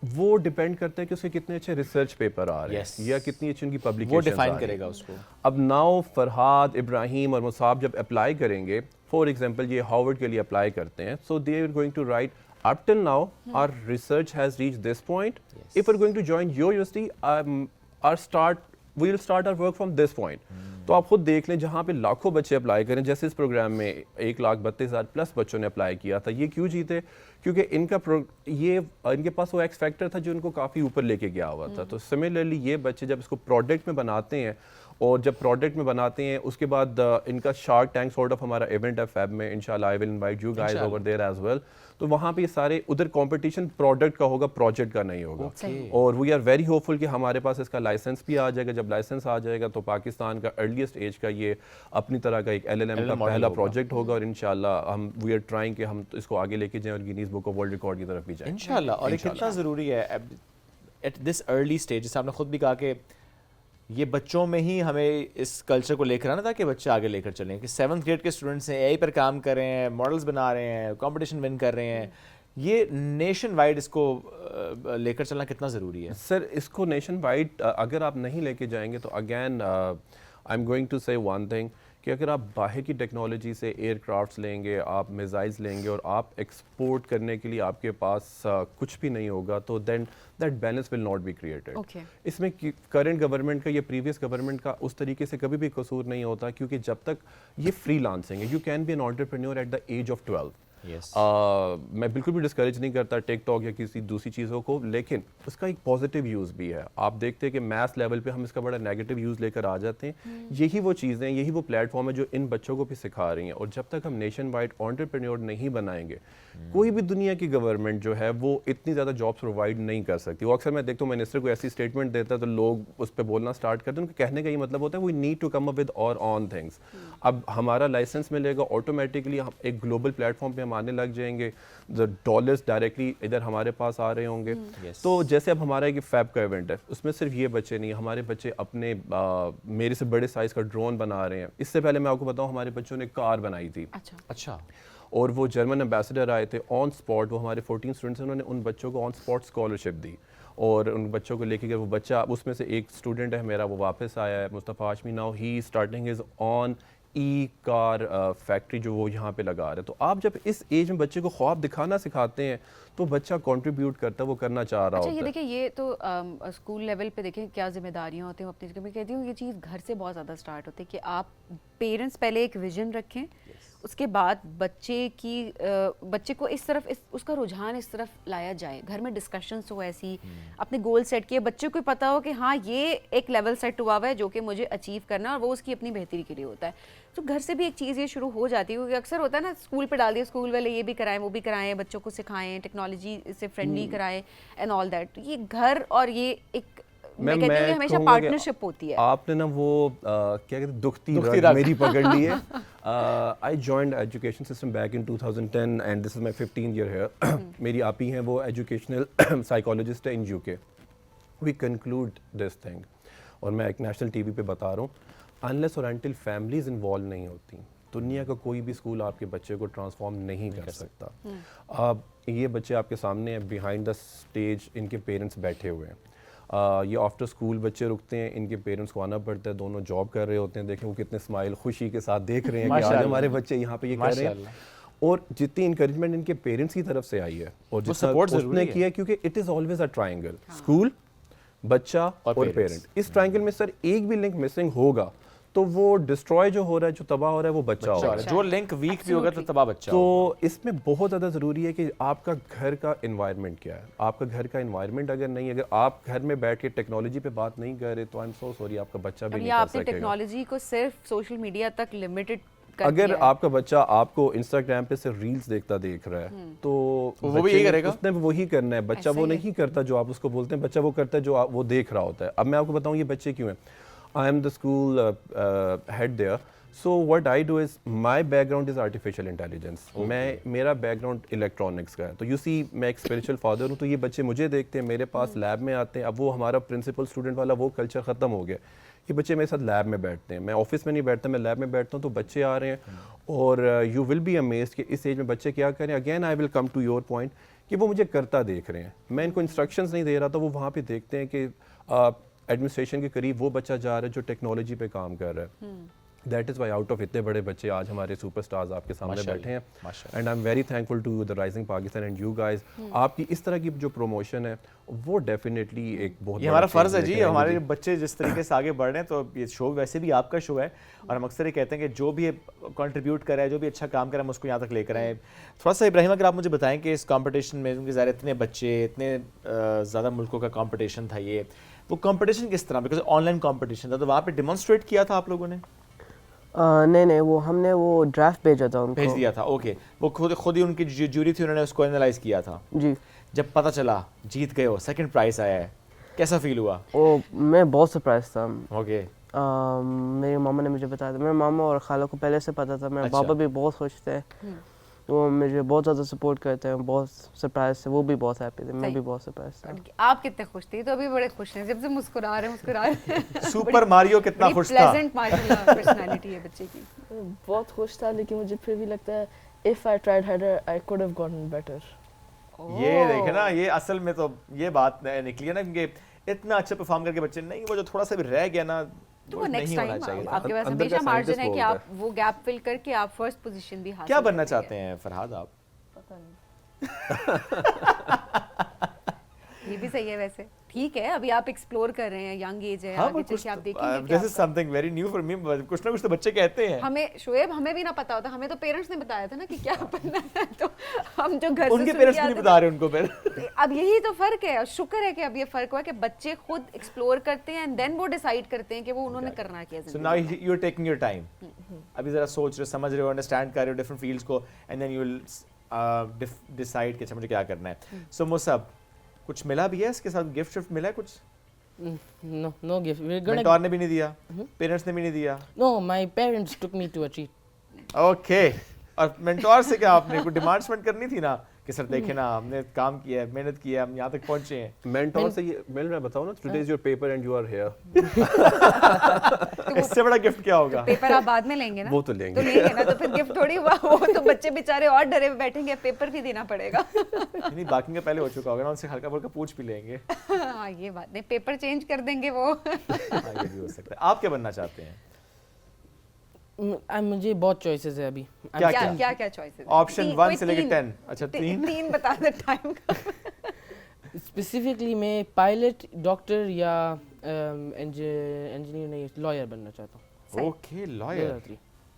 وہ ڈیپینڈ کرتا ہے کہ اس کے کتنے اچھے ریسرچ پیپر آ رہے ہیں یا کتنی اچھی ان کی پبلیکیشن, وہ ڈیفائن کرے گا اس کو. اب ناؤ فرحاد, ابراہیم اور مصعب جب اپلائی کریں گے, فار ایگزامپل یہ ہارورڈ کے لیے اپلائی کرتے ہیں, so they are going to write up till now our research has reached this point. If we're going to join your university, we'll start our work from this point. تو آپ خود دیکھ لیں جہاں پہ لاکھوں بچے اپلائی کریں, جیسے اس پروگرام میں 1,32,000 پلس بچوں نے اپلائی کیا تھا. یہ کیوں جیتے؟ کیونکہ ان کے پاس وہ ایکس فیکٹر تھا جو ان کو کافی اوپر لے کے گیا ہوا تھا. تو سملرلی یہ بچے جب اس کو پروڈکٹ میں بناتے ہیں, اور جب پروڈکٹ میں بناتے ہیں اس کے بعد ان کا شارک ٹینک سورٹ آف ہمارا ایونٹ ہے فیب میں, انشاءاللہ I will invite you guys over there as well. تو وہاں پہ یہ سارے ادھر کمپٹیشن پروڈکٹ کا ہوگا, پروجیکٹ کا نہیں ہوگا. اور وی آر ویری ہوپ فل کہ ہمارے پاس اس کا لائسنس بھی آ جائے گا. جب لائسنس آ جائے گا تو پاکستان کا ارلیسٹ ایج کا یہ اپنی طرح کا ایک LLM کا پہلا پروجیکٹ ہوگا, اور انشاءاللہ ہم وی آر ٹرائنگ کہ ہم اس کو آگے لے کے جائیں اور Guinness book of world record کی طرف بھی جائیں انشاءاللہ. اور کتنا ضروری ہے ایٹ دس ارلی اسٹیج, جیسے آپ نے خود بھی کہا کہ یہ بچوں میں ہی ہمیں اس کلچر کو لے کر آنا تھا کہ بچے آگے لے کر چلیں, کہ 7th گریڈ کے اسٹوڈنٹس ہیں, AI پر کام کر رہے ہیں, ماڈلز بنا رہے ہیں, کمپٹیشن ون کر رہے ہیں. یہ نیشن وائڈ اس کو لے کر چلنا کتنا ضروری ہے سر؟ اس کو نیشن وائڈ اگر آپ نہیں لے کے جائیں گے تو again I am going to say one thing کہ اگر آپ باہر کی ٹیکنالوجی سے ایئر کرافٹس لیں گے, آپ میزائلز لیں گے, اور آپ ایکسپورٹ کرنے کے لیے آپ کے پاس کچھ بھی نہیں ہوگا, تو then that balance will not be created. اس میں کرنٹ گورنمنٹ کا یا پریویس گورنمنٹ کا اس طریقے سے کبھی بھی قصور نہیں ہوتا, کیونکہ جب تک یہ فری لانسنگ ہے, you can be an entrepreneur at the age of 12. میں بالکل بھی ڈسکریج نہیں کرتا ٹک ٹاک یا کسی دوسری چیزوں کو, لیکن اس کا ایک پازیٹیو یوز بھی ہے. آپ دیکھتے ہیں کہ میتھس لیول پہ ہم اس کا بڑا نیگیٹو یوز لے کر آ جاتے ہیں. یہی وہ چیزیں, یہی وہ پلیٹ فارم ہے جو ان بچوں کو بھی سکھا رہی ہیں. اور جب تک ہم نیشن وائڈ انٹرپرینیور نہیں بنائیں گے, کوئی بھی دنیا کی گورنمنٹ جو ہے وہ اتنی زیادہ جابس پرووائڈ نہیں کر سکتی. وہ اکثر میں دیکھتا ہوں منسٹر کو ایسی اسٹیٹمنٹ دیتا ہے تو لوگ اس پہ بولنا اسٹارٹ کرتے ہیں. ان کے کہنے کا یہ مطلب ہوتا ہے we need to come up with our own things. اب ہمارا لائسنس ملے گا, آٹومیٹکلی ہم ایک گلوبل پلیٹ فارم پہ ہم آنے لگ جائیں گے. ڈالرز ڈائریکٹلی ادھر ہمارے پاس آ رہے ہوں گے. تو جیسے اب ہمارا ایک فیب کا ایونٹ ہے, اس میں صرف یہ بچے نہیں, ہمارے بچے اپنے میرے سے بڑے سائز کا ڈرون بنا رہے ہیں. اس سے پہلے میں آپ کو بتاؤں ہمارے بچوں نے کار بنائی تھی. اچھا. اور وہ جرمن ایمبیسڈر آئے تھے آن اسپاٹ, وہ ہمارے 14 اسٹوڈنٹس ہیں, انہوں نے ان بچوں کو آن اسپاٹ اسکالرشپ دی. اور ان بچوں کو لے کے گئے. وہ بچہ, اس میں سے ایک اسٹوڈنٹ ہے میرا, وہ واپس آیا ہے, Mustafa Hashmi. Now he starting his own e car factory جو وہ یہاں پہ لگا رہے ہیں. تو آپ جب اس ایج میں بچے کو خواب دکھانا سکھاتے ہیں تو بچہ کنٹریبیوٹ کرتا ہے, وہ کرنا چاہ رہا ہوتا ہے. یہ دیکھیں, یہ تو اسکول لیول پہ دیکھیں کیا ذمہ داریاں ہوتی ہیں اپنی. میں کہتی ہوں یہ چیز گھر سے بہت زیادہ اسٹارٹ ہوتی ہے کہ آپ پیرنٹس پہلے ایک ویژن رکھیں, اس کے بعد بچے کو اس طرف اس کا رجحان اس طرف لایا جائے. گھر میں ڈسکشنس ہو ایسی, اپنے گول سیٹ کیے, بچے کو پتہ ہو کہ ہاں یہ ایک لیول سیٹ ہوا ہوا ہے جو کہ مجھے اچیو کرنا ہے, اور وہ اس کی اپنی بہتری کے لیے ہوتا ہے. تو گھر سے بھی ایک چیز یہ شروع ہو جاتی ہے, کیونکہ اکثر ہوتا ہے نا اسکول پہ ڈال دیا, اسکول والے یہ بھی کرائیں وہ بھی کرائیں, بچوں کو سکھائیں, ٹیکنالوجی سے فرینڈلی کرائیں اینڈ آل دیٹ. یہ گھر اور یہ ایک میں کہتی ہوں کہ ہمیشہ پارٹنرشپ ہوتی ہے. آپ نے نا وہ کیا کہتے ہیں دکھتی رگ میری پکڑ لی ہے. I joined education system back in 2010 and this is my 15th year here. میری آپی ہیں, وہ ایجوکیشنل سائیکالوجسٹ ہے ان UK. We conclude this thing, اور میں ایک نیشنل ٹی وی پہ بتا رہا ہوں, unless اور until families involved نہیں ہوتی, دنیا کا کوئی بھی اسکول آپ کے بچے کو ٹرانسفارم نہیں کر سکتا. اب یہ بچے آپ کے سامنے ہیں, بیہائنڈ دا اسٹیج ان کے پیرنٹس بیٹھے ہوئے ہیں. یہ آفٹر اسکول بچے رکتے ہیں, ان کے پیرنٹس کو آنا پڑتا ہے, دونوں جاب کر رہے ہوتے ہیں. دیکھیں وہ کتنے اسمائل خوشی کے ساتھ دیکھ رہے ہیں کہ آج ہمارے بچے یہاں پہ یہ کر رہے ہیں. اور جتنی انکریجمنٹ ان کے پیرنٹس کی طرف سے آئی ہے اور جتنا اس نے کیا ہے, کیونکہ it is always a triangle, school, بچہ اور پیرنٹ. اس ٹرائنگل میں سر ایک بھی لنک مسنگ ہوگا تو وہ ڈسٹروائے جو ہو رہا ہے, جو تباہ ہو رہا ہے, وہ بچہ ہو رہا ہے. جو لنک ویک بھی ہوگا تو تباہ بچہ. تو اس میں بہت زیادہ ضروری ہے کہ آپ کا گھر کا انوائرمنٹ کیا ہے. آپ کا گھر کا انوائرمنٹ اگر نہیں, اگر آپ گھر میں بیٹھ کے ٹیکنالوجی پہ بات نہیں کر رہے تو آئی ایم سو سوری, آپ کا بچہ بھی نہیں کر سکے گا. ٹیکنالوجی کو صرف سوشل میڈیا تک لمیٹڈ, اگر آپ کا بچہ آپ کو انسٹاگرام پہ صرف ریلز دیکھ رہا ہے تو وہ بھی یہی کرے گا, اس نے وہی کرنا ہے. بچہ وہ نہیں کرتا جو آپ اس کو بولتے ہیں, بچہ وہ کرتا ہے جو وہ دیکھ رہا ہوتا ہے. اب میں آپ کو بتاؤں یہ بچے کیوں ہیں. I am the school head there. So what I do is my background is artificial intelligence. میرا بیک گراؤنڈ الیکٹرانکس کا ہے. تو یو سی میں ایک اسپریچول فادر ہوں, تو یہ بچے مجھے دیکھتے ہیں, میرے پاس لیب میں آتے ہیں. اب وہ ہمارا پرنسپل اسٹوڈنٹ والا وہ کلچر ختم ہو گیا. یہ بچے میرے ساتھ لیب میں بیٹھتے ہیں, میں آفس میں نہیں بیٹھتا, میں لیب میں بیٹھتا ہوں. تو بچے آ رہے ہیں اور یو ول بی امیزڈ کہ اس ایج میں بچے کیا کریں. Again I will come to your point کہ وہ مجھے کرتا دیکھ رہے ہیں, میں ان کو انسٹرکشنز نہیں دے رہا. تو وہ وہاں پہ دیکھتے ہیں کہ ایڈمنسٹریشن کے قریب وہ بچہ جا رہا ہے جو ٹیکنالوجی پہ کام کر رہا ہے. That is why out of اتنے بڑے بچے آج ہمارے سپر سٹارز آپ کے سامنے بیٹھے ہیں. And I am very thankful to the rising Pakistan and you guys. آپ کی اس طرح کی جو پروموشن ہے وہ ڈیفینیٹلی ایک بہت, یہ ہمارا فرض ہے جی. ہمارے بچے جس طریقے سے آگے بڑھ رہے ہیں, تو یہ شو ویسے بھی آپ کا شو ہے, اور ہم اکثر یہ کہتے ہیں کہ جو بھی کنٹریبیوٹ کرے, جو بھی اچھا کام کرے, ہم اس کو یہاں تک لے کر آئیں. تھوڑا سا ابراہیم اگر آپ مجھے بتائیں کہ اس کمپٹیشن میں ظاہر اتنے بچے, اتنے زیادہ ملکوں کا کمپٹیشن تھا, یہ وہ کمپٹیشن کس طرح, بیکاز آن لائن کمپٹیشن تھا, تو وہاں پہ ڈیمانسٹریٹ کیا تھا آپ لوگوں نے؟ نہیں, وہ ہم نے وہ ڈرافٹ بھیجا تھا, ان کو بھیج دیا تھا. اوکے, وہ خود ہی ان کی جو جوری تھی انہوں نے اس کو اینالائز کیا تھا. جی. جب پتہ چلا جیت گئے ہو, سیکنڈ پرائز آیا ہے, کیسا فیل ہوا؟ میں بہت سرپرائز تھا. اوکے. میری ماما نے مجھے بتایا تھا, میرے ماما اور خالہ کو پہلے سے پتا تھا, میرے پاپا بھی بہت خوش تھے, وہ مجھے بہت زیادہ سپورٹ کرتے ہیں, بہت سرپرائز تھے, وہ بھی بہت ہیپی تھے, میں بھی بہت سرپرائز تھا. آپ کتنے خوش تھے؟ تو ابھی بڑے خوش ہیں, جب سے مسکرا رہے ہیں. سپر ماریو کتنا خوش تھا. پلیزنٹ ماشاءاللہ پرسنالٹی ہے بچے کی. بہت خوش تھا, لیکن مجھے پھر بھی لگتا ہے if I tried harder I could have gotten better. یہ دیکھیں نا, یہ اصل میں تو یہ بات نکلی ہے نا, کیونکہ اتنا اچھا پرفارم کر کے بچے نہیں, وہ جو تھوڑا سا بھی رہ گیا نا, تو وہ نیکسٹ ٹائم آپ کے پاس ہمیشہ مارجن ہے کہ آپ وہ گیپ فل کر کے آپ فرسٹ پوزیشن بھی حاصل. کیا بننا چاہتے ہیں فرحاد آپ؟ یہ بھی صحیح ہے ویسے. ٹھیک ہے, ابھی آپ ایکسپلور کر رہے ہیں, ینگ ایج ہے, ہاں آگے چل کے آپ دیکھیں گے. This is something very new for me. کچھ نہ کچھ تو بچے کہتے ہیں. ہمیں شعیب ہمیں بھی نہ پتا ہوتا, ہمیں تو پیرنٹس نے بتایا تھا نا کہ کیا بننا ہے, تو ہم جو گھر سے ان کے پیرنٹس بھی نہیں بتا رہے ان کو پھر. اب یہی تو فرق ہے, اور شکر ہے کہ اب یہ فرق ہوا کہ بچے خود ایکسپلور کرتے ہیں اینڈ دین وہ ڈیسائیڈ کرتے ہیں کہ وہ انہوں نے کرنا کیا so now you are taking your time. ابھی ذرا سوچ رہے, سمجھ رہے ہو, انڈرسٹینڈ کر رہے ہو ڈفرنٹ فیلڈس کو, and then you will decide کہ اچھا مجھے کیا کرنا ہے. سو مصعب, کچھ ملا بھی ہے اس کے ساتھ, گفٹ شفٹ ملا ہے کچھ؟ No gift. We're gonna. Mentor نے بھی نہیں دیا, پیرنٹس نے بھی نہیں دیا. No, my parents took me to a treat. Okay. اور مینٹور سے کیا آپ نے کوئی ڈیمانڈ سپینڈ کرنی تھی نا, کہ سر دیکھیں نا ہم نے کام کیا ہے, محنت کی ہے, ہم یہاں تک پہنچے ہیں. مینٹور سے یہ میں بتاؤں نا, today is your paper and you are here. اس سے بڑا گفٹ کیا ہوگا؟ پیپر آپ بعد میں لیں گے نا, وہ تو لیں تو لیں گے نا, تو پھر گفٹ تھوڑی ہوا, وہ تو بچے بیچارے اور ڈرے ہوئے بیٹھیں گے, پیپر بھی دینا پڑے گا. نہیں, باقی کا پہلے ہو چکا ہوگا نا, ان سے ہلکا پھلکا پوچھ بھی لیں گے. ہاں یہ بات نہیں, پیپر چینج کر دیں گے وہ. یہ بھی ہو سکتا ہے. آپ کیا بننا چاہتے ہیں؟ مجھے بہت چوائسیز ہے ابھی. کیا چوائسز؟ آپشن 1 سے لے کے 10. اچھا 3 بتا دیں ٹائم کا. اسپیسیفکلی میں پائلٹ, ڈاکٹر یا انجینئر نہیں, لائر بننا چاہتا ہوں. Okay, lawyer,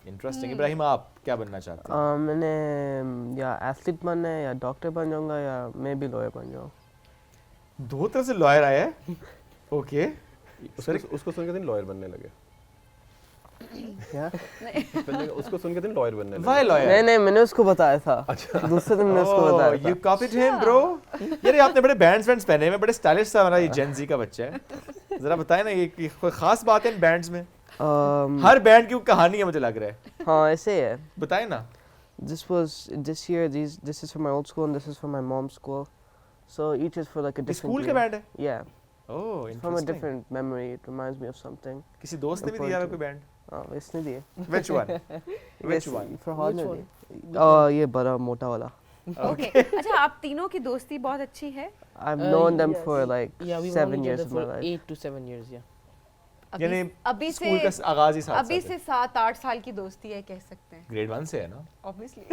interesting. ابراہیم آپ کیا بننا چاہتے ہیں؟ میں نے یا ایتھلیٹ بننا ہے, یا ڈاکٹر بن جاؤں گا, یا میں بھی لوئر بن جاؤں. دو طرف سے لائر آیا ہے. اوکے, اس کو سن کے دن لائر بننے لگے. کیا اس کو سن کے دن لائر بننے لگے. Why lawyer? نہیں, میں نے اس کو بتایا تھا, دوسرے دن میں نے اس کو بتایا تھا. یو کاپیڈ ہم برو. یار آپ نے بڑے بینڈز وینڈز پہنے ہوئے, بڑے اسٹائلش سا ہمارا یہ جین زی کا بچہ ہے. ذرا بتائیں نا, یہ کوئی خاص بات ہے ان بینڈز میں؟ ہر بینڈ کی کہانی ہے مجھے لگ رہا ہے. ہاں ایسے ہی ہے. بتائیں نا. This year, this is for my old school and this is for my mom's school. So each is for like a different school کا year. بینڈ ہے؟ Yeah. Oh, From a different memory. It reminds me of something. کسی دوست نے بھی دیا کوئی band? اس نے دیے. Which one? Which one? Farhad نے دی. یہ بڑا موٹا والا. اوکے, اچھا آپ تینوں کی دوستی بہت اچھی ہے. I've known them for like Yeah, we've 7 known each years other of my for life. 8 to 7 years, yeah. یعنی ابھی اسکول کا آغاز ہی ساتھ ابھی سے 7-8 سال کی دوستی ہے کہہ سکتے ہیں. گریڈ 1 سے ہے نا obviously.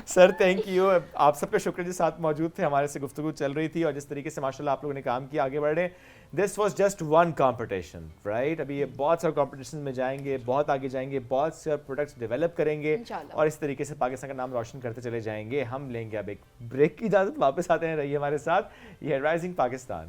Sir thank you. آپ سب کا شکریہ جو ساتھ موجود تھے, ہمارے سے گفتگو چل رہی تھی, اور جس طریقے سے ماشاء اللہ آپ لوگوں نے کام کیا, آگے بڑھ رہے ہیں. This was just one competition, right. ابھی یہ بہت سارے کمپٹیشن میں جائیں گے, بہت آگے جائیں گے, بہت سے پروڈکٹس ڈیولپ کریں گے, اور اس طریقے سے پاکستان کا نام روشن کرتے چلے جائیں گے. ہم لیں گے اب ایک بریک کی اجازت, واپس آتے ہیں, رہیے ہمارے ساتھ. یہ ہے Rising Pakistan.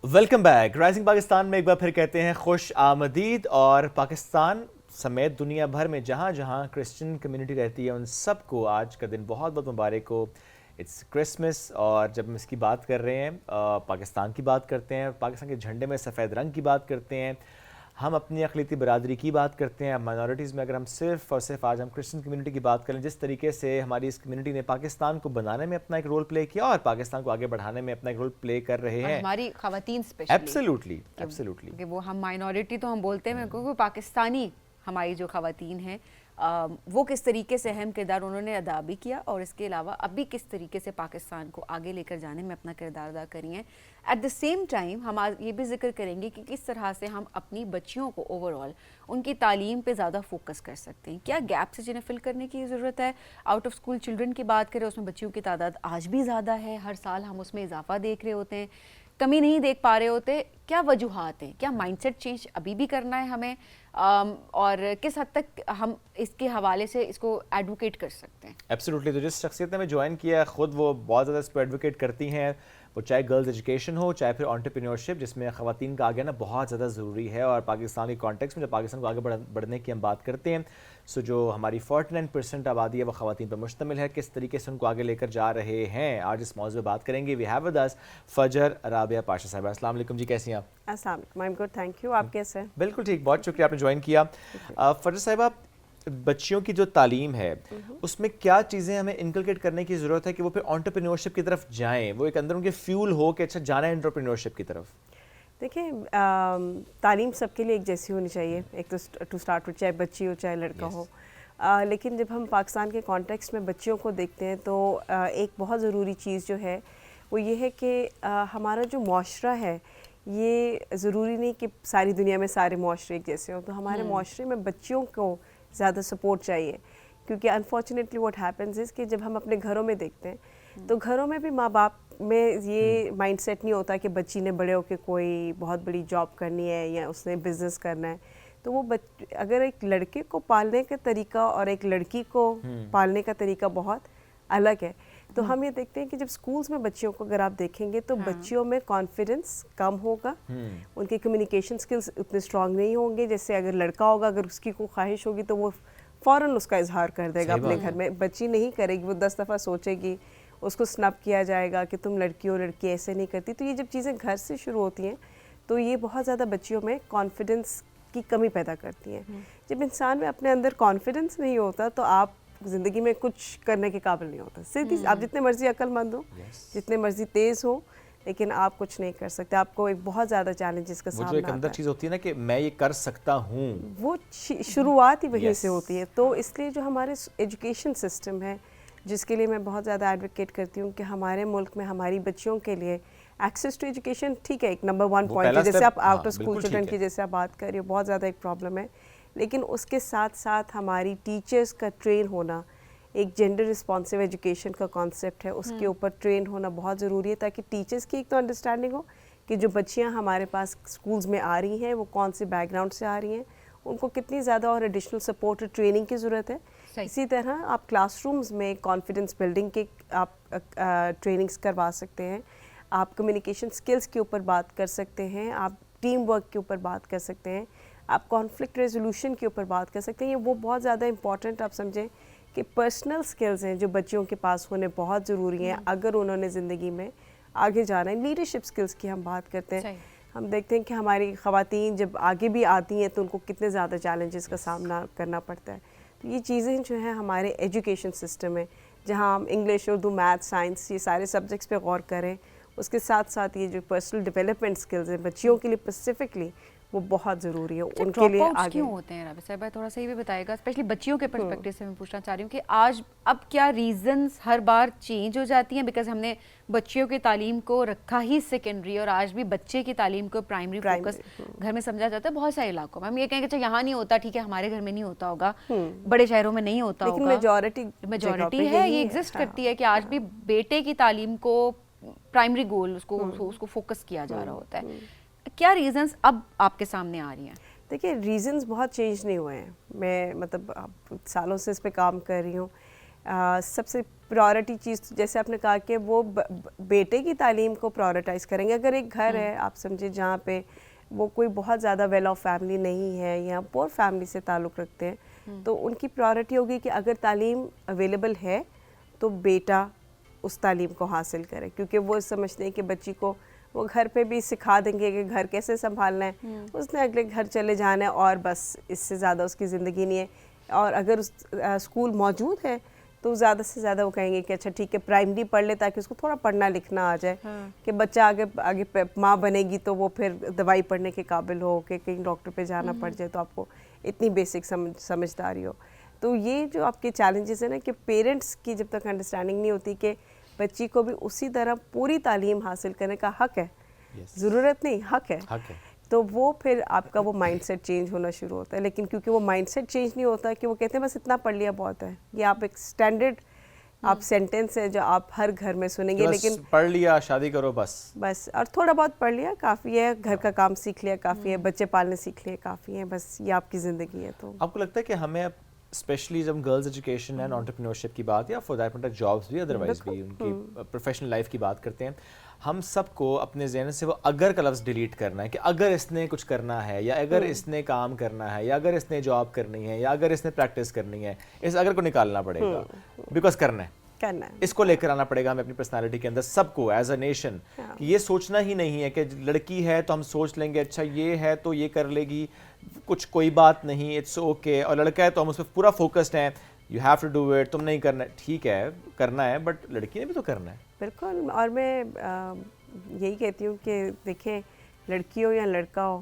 Welcome back. Rising Pakistan میں ایک بار پھر کہتے ہیں خوش آمدید. اور پاکستان سمیت دنیا بھر میں جہاں جہاں کرسچن کمیونٹی رہتی ہے, ان سب کو آج کا دن بہت بہت مبارک ہو. اٹس کرسمس, اور جب ہم اس کی بات کر رہے ہیں, پاکستان کی بات کرتے ہیں, پاکستان کے جھنڈے میں سفید رنگ کی بات کرتے ہیں, ہم اپنی اقلیتی برادری کی بات کرتے ہیں. مائنورٹیز میں اگر ہم صرف اور صرف آج ہم کرسچن کمیونٹی کی بات کریں, جس طریقے سے ہماری اس کمیونٹی نے پاکستان کو بنانے میں اپنا ایک رول پلے کیا اور پاکستان کو آگے بڑھانے میں اپنا ایک رول پلے کر رہے ہیں. ہماری خواتین اسپیشلی, ایبسلیوٹلی ایبسلیوٹلی, کہ وہ ہم مائنورٹی تو ہم بولتے ہیں, کیونکہ پاکستانی ہماری جو خواتین ہیں وہ کس طریقے سے اہم کردار انہوں نے ادا بھی کیا, اور اس کے علاوہ اب بھی کس طریقے سے پاکستان کو آگے لے کر جانے میں اپنا کردار ادا کری ہیں. ایٹ دا سیم ٹائم ہم یہ بھی ذکر کریں گے کہ کس طرح سے ہم اپنی بچیوں کو اوور آل ان کی تعلیم پہ زیادہ فوکس کر سکتے ہیں. کیا گیپس جنہیں فل کرنے کی ضرورت ہے. آؤٹ آف اسکول چلڈرن کی بات کریں, اس میں بچیوں کی تعداد آج بھی زیادہ ہے, ہر سال ہم اس میں اضافہ دیکھ رہے ہوتے ہیں, کمی نہیں دیکھ پا رہے ہوتے. کیا وجوہات ہیں, کیا مائنڈ سیٹ چینج ابھی بھی کرنا ہے ہمیں, اور کس حد تک ہم اس کے حوالے سے اس کو ایڈوکیٹ کر سکتے ہیں. ایبسلیوٹلی. تو جس شخصیت نے ہمیں جوائن کیا ہے خود وہ بہت زیادہ اس کو ایڈوکیٹ کرتی ہیں, وہ چاہے گرلز ایجوکیشن ہو, چاہے پھر انٹرپرینیورشپ, جس میں خواتین کا آگے نا بہت زیادہ ضروری ہے. اور پاکستان کے کانٹیکس میں جب پاکستان کو آگے بڑھنے کی ہم بات کرتے ہیں, سو جو ہماری 49% آبادی ہے وہ خواتین پر مشتمل ہے, کس طریقے سے ان کو آگے لے کر جا رہے ہیں, آج اس موضوع پہ بات کریں گے. وی ہیو ود اس فجر رابعہ پاشا صاحبہ. السلام علیکم جی, کیسی ہیں آپ؟ السلام علیکم. I am good, thank you. آپ کیسے ہیں؟ بالکل ٹھیک, بہت شکریہ آپ نے جوائن کیا. فجر صاحبہ, بچیوں کی جو تعلیم ہے اس میں کیا چیزیں ہمیں انکلکیٹ کرنے کی ضرورت ہے کہ وہ پھر انٹرپرینیورشپ کی طرف جائیں, وہ ایک اندر ان کے فیول ہو کہ اچھا جانا ہے انٹرپرینیورشپ کی طرف؟ دیکھیں, تعلیم سب کے لیے ایک جیسی ہونی چاہیے. ایک تو ٹو اسٹارٹ وتھ, چاہے بچی ہو چاہے لڑکا ہو. لیکن جب ہم پاکستان کے کانٹیکسٹ میں بچیوں کو دیکھتے ہیں تو ایک بہت ضروری چیز جو ہے وہ یہ ہے کہ ہمارا جو معاشرہ ہے یہ ضروری نہیں کہ ساری دنیا میں سارے معاشرے ایک جیسے ہوں، تو ہمارے معاشرے میں بچیوں کو زیادہ سپورٹ چاہیے، کیونکہ انفارچونیٹلی واٹ ہیپنز از کہ جب ہم اپنے گھروں میں دیکھتے ہیں تو گھروں میں بھی ماں باپ میں یہ مائنڈ سیٹ نہیں ہوتا کہ بچی نے بڑے ہو کے کوئی بہت بڑی جاب کرنی ہے یا اس نے بزنس کرنا ہے. تو وہ اگر ایک لڑکے کو پالنے کا طریقہ اور ایک لڑکی کو پالنے کا طریقہ بہت الگ ہے. تو ہم یہ دیکھتے ہیں کہ جب اسکولس میں بچیوں کو اگر آپ دیکھیں گے تو بچیوں میں کانفیڈنس کم ہوگا، ان کے کمیونیکیشن سکلز اتنے اسٹرانگ نہیں ہوں گے جیسے اگر لڑکا ہوگا. اگر اس کی کوئی خواہش ہوگی تو وہ فوراً اس کا اظہار کر دے گا اپنے گھر میں. بچی نہیں کرے گی، وہ 10 دفعہ سوچے گی، اس کو سنپ کیا جائے گا کہ تم لڑکی ہو، لڑکی ایسے نہیں کرتی. تو یہ جب چیزیں گھر سے شروع ہوتی ہیں تو یہ بہت زیادہ بچیوں میں کانفیڈنس کی کمی پیدا کرتی ہیں. جب انسان میں اپنے اندر کانفیڈنس نہیں ہوتا تو آپ زندگی میں کچھ کرنے کے قابل نہیں ہوتا. سیدھی آپ جتنے مرضی عقل مند ہو، جتنے مرضی تیز ہو، لیکن آپ کچھ نہیں کر سکتے. آپ کو ایک بہت زیادہ چیلنجز کا سامنا وہ جو ایک اندر چیز ہوتی ہے نا کہ میں یہ کر سکتا ہوں، وہ شروعات ہی وہیں سے ہوتی ہے. تو اس لیے جو ہمارے ایجوکیشن سسٹم ہے جس کے لیے میں بہت زیادہ ایڈوکیٹ کرتی ہوں کہ ہمارے ملک میں ہماری بچیوں کے لیے ایکسیس ٹو ایجوکیشن ٹھیک ہے ایک نمبر 1 پوائنٹ ہے. جیسے آپ آؤٹ آف اسکول چلڈرن کی جیسے آپ بات کر رہے ہو بہت زیادہ ایک پرابلم ہے، لیکن اس کے ساتھ ساتھ ہماری ٹیچرز کا ٹرین ہونا، ایک جینڈر رسپانسو ایجوکیشن کا کانسیپٹ ہے، اس کے اوپر ٹرین ہونا بہت ضروری ہے تاکہ ٹیچرز کی ایک تو انڈرسٹینڈنگ ہو کہ جو بچیاں ہمارے پاس اسکولز میں آ رہی ہیں وہ کون سے بیک گراؤنڈ سے آ رہی ہیں، ان کو کتنی زیادہ اور ایڈیشنل سپورٹ اور ٹریننگ کی ضرورت ہے. اسی طرح آپ کلاس رومز میں کانفیڈنس بلڈنگ کے آپ ٹریننگز کروا سکتے ہیں، آپ کمیونیکیشن سکلز کے اوپر بات کر سکتے ہیں، آپ ٹیم ورک کے اوپر بات کر سکتے ہیں، آپ کانفلکٹ ریزولوشن کے اوپر بات کر سکتے ہیں. یہ وہ بہت زیادہ امپورٹنٹ آپ سمجھیں کہ پرسنل سکلز ہیں جو بچیوں کے پاس ہونے بہت ضروری ہیں اگر انہوں نے زندگی میں آگے جانا ہے. لیڈرشپ سکلز کی ہم بات کرتے ہیں، ہم دیکھتے ہیں کہ ہماری خواتین جب آگے بھی آتی ہیں تو ان کو کتنے زیادہ چیلنجز کا سامنا کرنا پڑتا ہے. تو یہ چیزیں جو ہیں ہمارے ایجوکیشن سسٹم میں جہاں ہم انگلش، اردو، میتھ، سائنس یہ سارے سبجیکٹس پہ غور کریں، اس کے ساتھ ساتھ یہ جو پرسنل ڈیولپمنٹ سکلز ہیں بچیوں کے لیے اسپیسیفکلی وہ بہت ضروری ہے. ان کے لیے آگے کیوں ہوتے ہیں رابعہ صاحبہ تھوڑا سا یہ بھی بتائے گا، اسپیشلی بچیوں کے پرسپیکٹیو سے میں پوچھنا چاہ رہی ہوں کہ آج اب کیا ریزنز ہر بار چینج ہو جاتی ہیں؟ بیکاز ہم نے بچیوں کی تعلیم کو رکھا ہی سیکنڈری اور آج بھی بچے کی تعلیم کو پرائمری فوکس گھر میں سمجھا جاتا ہے بہت سارے علاقوں میں. ہم یہ کہیں کہ یہاں نہیں ہوتا، ٹھیک ہے ہمارے گھر میں نہیں ہوتا ہوگا، بڑے شہروں میں نہیں ہوتا ہوگا، میجورٹی ہے یہ ایگزسٹ کرتی ہے کہ آج بھی بیٹے کی تعلیم کو پرائمری گول اس کو فوکس کیا جا رہا ہوتا ہے. کیا ریزنز اب آپ کے سامنے آ رہی ہیں؟ دیکھیے ریزنز بہت چینج نہیں ہوئے ہیں، میں مطلب سالوں سے اس پہ کام کر رہی ہوں. سب سے پرائورٹی چیز جیسے آپ نے کہا کہ وہ بیٹے کی تعلیم کو پرائورٹائز کریں گے. اگر ایک گھر ہے آپ سمجھے جہاں پہ وہ کوئی بہت زیادہ ویل آف فیملی نہیں ہے یا پور فیملی سے تعلق رکھتے ہیں تو ان کی پرائورٹی ہوگی کہ اگر تعلیم اویلیبل ہے تو بیٹا اس تعلیم کو حاصل کرے، کیونکہ وہ سمجھتے ہیں کہ بچی کو وہ گھر پہ بھی سکھا دیں گے کہ گھر کیسے سنبھالنا ہے، اس نے اگلے گھر چلے جانا ہے اور بس اس سے زیادہ اس کی زندگی نہیں ہے. اور اگر اسکول موجود ہے تو زیادہ سے زیادہ وہ کہیں گے کہ اچھا ٹھیک ہے پرائمری پڑھ لے تاکہ اس کو تھوڑا پڑھنا لکھنا آ جائے کہ بچہ آگے ماں بنے گی تو وہ پھر دوائی پڑھنے کے قابل ہو کہ کہیں ڈاکٹر پہ جانا پڑ جائے تو آپ کو اتنی بیسک سمجھداری ہو. تو یہ جو آپ کے چیلنجز ہیں نا کہ پیرنٹس کی جب تک انڈرسٹینڈنگ نہیں ہوتی کہ بچی کو بھی اسی طرح پوری تعلیم حاصل کرنے کا حق ہے، ضرورت نہیں حق ہے، تو وہ پھر آپ کا وہ مائنڈ سیٹ چینج ہونا شروع ہوتا ہے. لیکن کیونکہ وہ مائنڈ سیٹ چینج نہیں ہوتا کہ وہ کہتے ہیں بس اتنا پڑھ لیا بہت ہے، یہ آپ ایک اسٹینڈرڈ آپ سینٹینس ہے جو آپ ہر گھر میں سنیں گے، لیکن پڑھ لیا شادی کرو بس اور تھوڑا بہت پڑھ لیا کافی ہے، گھر کا کام سیکھ لیا کافی ہے، بچے پالنے سیکھ لیے کافی ہے، بس یہ آپ کی زندگی ہے. تو آپ کو لگتا ہے کہ ہمیں اسپیشلی جب گرلز ایجوکیشن اینڈ انٹرپرینورشپ کی بات یا فار دیٹ میٹر جابس بھی ادروائز بھی ان کی پروفیشنل لائف کی بات کرتے ہیں، ہم سب کو اپنے ذہن سے وہ اگر کا لفظ ڈیلیٹ کرنا ہے کہ اگر اس نے کچھ کرنا ہے یا اگر اس نے کام کرنا ہے یا اگر اس نے جاب کرنی ہے یا اگر اس نے پریکٹس کرنی ہے، اس اگر کو نکالنا پڑے گا بیکاز کرنا ہے، اس کو لے کر آنا پڑے گا ہمیں اپنی پرسنالٹی کے اندر سب کو ایز اے نیشن. کہ یہ سوچنا ہی نہیں ہے کہ لڑکی ہے تو ہم سوچ لیں گے اچھا یہ ہے تو یہ کر لے گی، کچھ کوئی بات نہیں، اٹس اوکے. اور لڑکا ہے تو ہم اس پہ پورا فوکسڈ ہیں، you have to do it, تم نہیں کرنا، ٹھیک ہے کرنا ہے بٹ لڑکی نے بھی تو کرنا ہے. بالکل. اور میں یہی کہتی ہوں کہ دیکھیں لڑکی ہو یا لڑکا ہو،